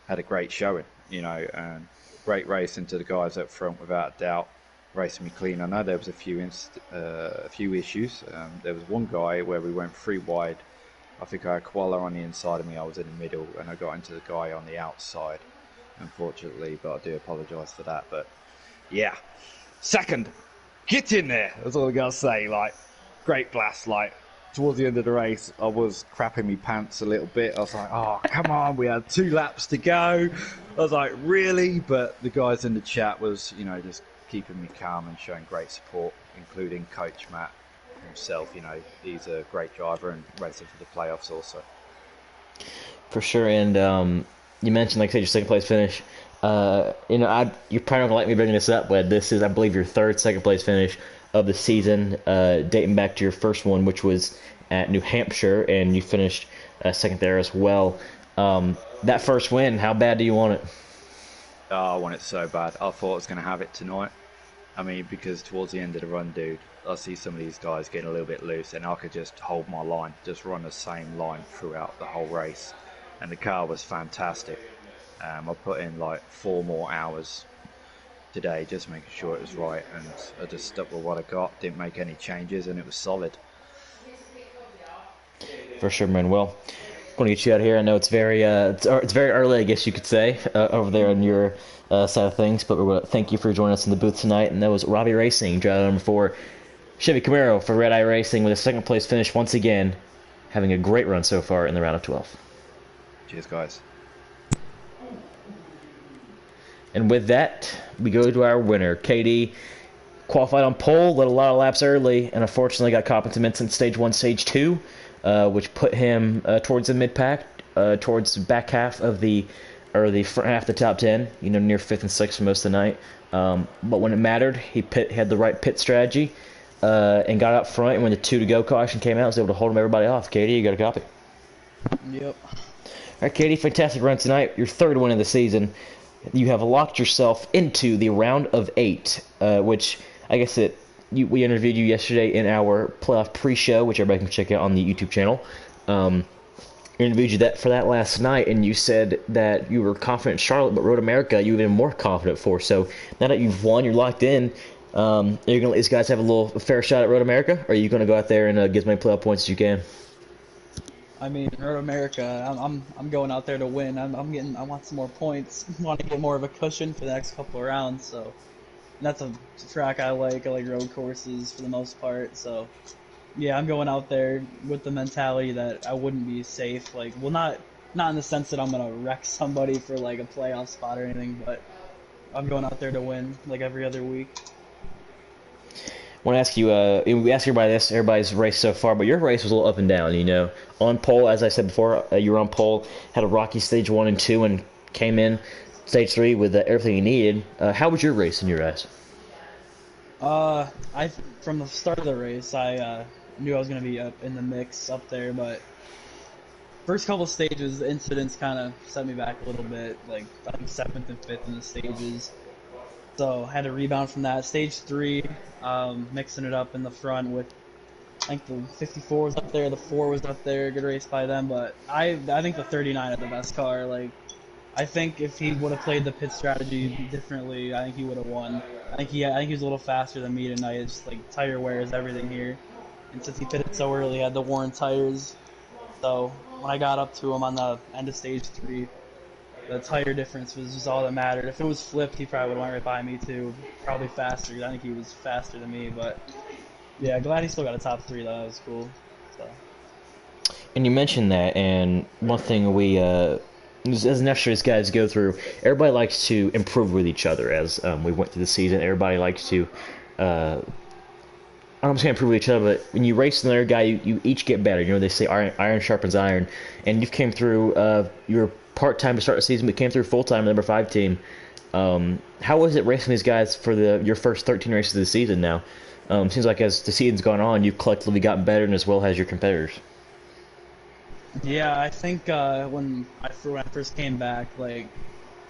had a great showing, and great race into the guys up front without a doubt, racing me clean. I know there was a few issues. There was one guy where we went 3 wide. I think I had Koala on the inside of me, I was in the middle, and I got into the guy on the outside, unfortunately, but I do apologise for that. But yeah, second, get in there, that's all I gotta say. Like, great blast. Like, towards the end of the race, I was crapping me pants a little bit. I was like, oh, come on, we had 2 laps to go. I was like, really? But the guys in the chat was, just keeping me calm and showing great support, including Coach Matt himself. He's a great driver and racing for the playoffs also. For sure. And you mentioned, like I said, your second place finish. You're probably not gonna like me bringing this up, but this is, I believe, your third second place finish of the season, dating back to your first one, which was at New Hampshire, and you finished second there as well. That first win, how bad do you want it? Oh, I want it so bad. I thought I was going to have it tonight. I mean, because towards the end of the run, dude, I see some of these guys getting a little bit loose, and I could just hold my line, just run the same line throughout the whole race. And the car was fantastic. I put in like 4 more hours today, just making sure it was right, and I just stuck with what I got, didn't make any changes, and it was solid. For sure, man. Well, I'm going to get you out of here. I know it's very early, I guess you could say, over there on your side of things, but we're thank you for joining us in the booth tonight. And that was Robbie Racing, driver number 4, Chevy Camaro for Red Eye Racing, with a second place finish once again, having a great run so far in the round of 12. Cheers, guys. And with that, we go to our winner. KD qualified on pole, led a lot of laps early, and unfortunately got compliments in stage 1, stage 2, which put him towards the mid-pack, towards the back half of the front half of the top 10, near 5th and 6th for most of the night. But when it mattered, he had the right pit strategy and got out front, and when the 2 to go caution came out, was able to hold everybody off. KD, you got a copy? Yep. All right, KD, fantastic run tonight. Your 3rd win of the season. You have locked yourself into the round of 8, which I guess we interviewed you yesterday in our playoff pre-show, which everybody can check out on the YouTube channel. We interviewed you for that last night, and you said that you were confident in Charlotte, but Road America you were even more confident for. So now that you've won, you're locked in. Are you going to let these guys have a fair shot at Road America, or are you going to go out there and get as many playoff points as you can? I mean, Road America, I'm going out there to win. I want some more points. I want to get more of a cushion for the next couple of rounds. So, and that's a track I like. I like road courses for the most part. So, yeah, I'm going out there with the mentality that I wouldn't be safe. Like, well, not in the sense that I'm gonna wreck somebody for like a playoff spot or anything, but I'm going out there to win like every other week. I want to ask you, we asked everybody's race so far, but your race was a little up and down, On pole, as I said before, you were on pole, had a rocky stage 1 and 2, and came in stage 3 with everything you needed. How was your race in your eyes? From the start of the race, I knew I was going to be up in the mix up there, but first couple stages, the incidents kind of set me back a little bit, like I think 7th and 5th in the stages. So I had to rebound from that. Stage 3, mixing it up in the front with, I think the 54 was up there, the 4 was up there, good race by them, but I think the 39 had the best car. Like, I think if he would have played the pit strategy differently, I think he would have won. I think he was a little faster than me tonight. It's just like tire wear is everything here. And since he pitted so early, he had the worn tires. So when I got up to him on the end of stage 3, the tire difference was just all that mattered. If it was flipped, he probably would have went right by me too. Probably faster. I think he was faster than me, but yeah, glad he still got a top 3 though. That was cool. So. And you mentioned that, and one thing we, as next year's guys go through, everybody likes to improve with each other. As we went through the season, everybody likes to, I don't say improve with each other, but when you race another guy, you each get better. They say iron sharpens iron, and you came through. You were part-time to start the season, but came through full-time, number 5 team. How was it racing these guys for your first 13 races of the season now? Seems like as the season's gone on, you've collectively gotten better, and as well as your competitors. Yeah, I think when I first came back, like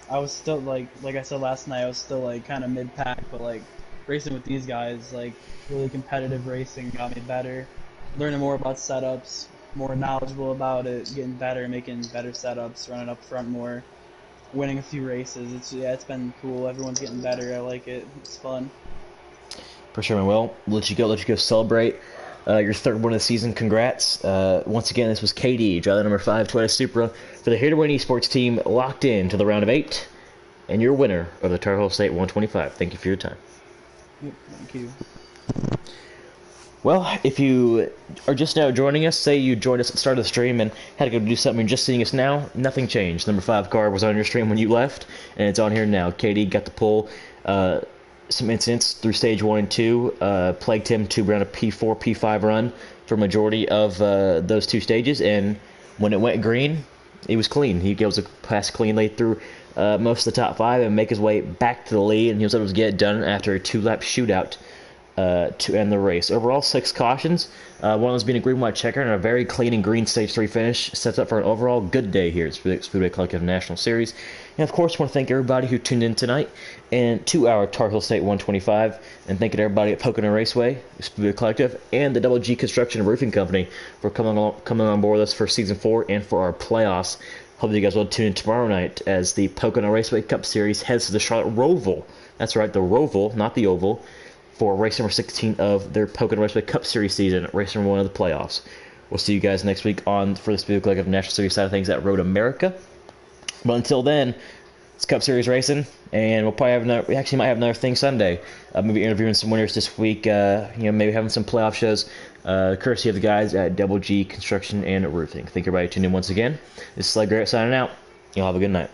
I was still like I said last night, I was still like kind of mid pack, but like racing with these guys, like really competitive racing got me better, learning more about setups, more knowledgeable about it, getting better, making better setups, running up front more, winning a few races. It's been cool. Everyone's getting better. I like it. It's fun. For sure, man. Well, let you go celebrate your third win of the season. Congrats. Once again, this was KD, driver number 5, Toyota Supra, for the Here to Win Esports team, locked in to the round of 8, and your winner of the Tar Heel State 125. Thank you for your time. Yep, thank you. Well, if you are just now joining us, say you joined us at the start of the stream and had to go do something, and just seeing us now, nothing changed. Number 5 car was on your stream when you left, and it's on here now. KD got to pull some incidents through stage 1 and 2, plagued him to run a P4, P5 run for majority of those 2 stages, and when it went green, he was clean. He was able to pass cleanly through most of the top 5 and make his way back to the lead, and he was able to get it done after a 2-lap shootout to end the race. Overall, 6 cautions, one of those being a green white checker, and a very clean and green stage 3 finish sets up for an overall good day here at Speedway Collective National Series. And of course, I want to thank everybody who tuned in tonight and to our Tar Heel State 125, and thank everybody at Pocono Raceway, Speedway Collective, and the Double G Construction and Roofing Company for coming on board with us for Season 4 and for our playoffs. Hope you guys will tune in tomorrow night as the Pocono Raceway Cup Series heads to the Charlotte Roval. That's right, the Roval, not the Oval, for race number 16 of their Pocono Raceway Cup Series season, race number 1 of the playoffs. We'll see you guys next week for the Speedway Collective National Series side of things at Road America. But until then, it's Cup Series racing, and we'll probably we actually might have another thing Sunday. Maybe interviewing some winners this week, maybe having some playoff shows, courtesy of the guys at Double G Construction and Roofing. Thank you everybody for tuning in once again. This is Sled Garrett signing out. Y'all have a good night.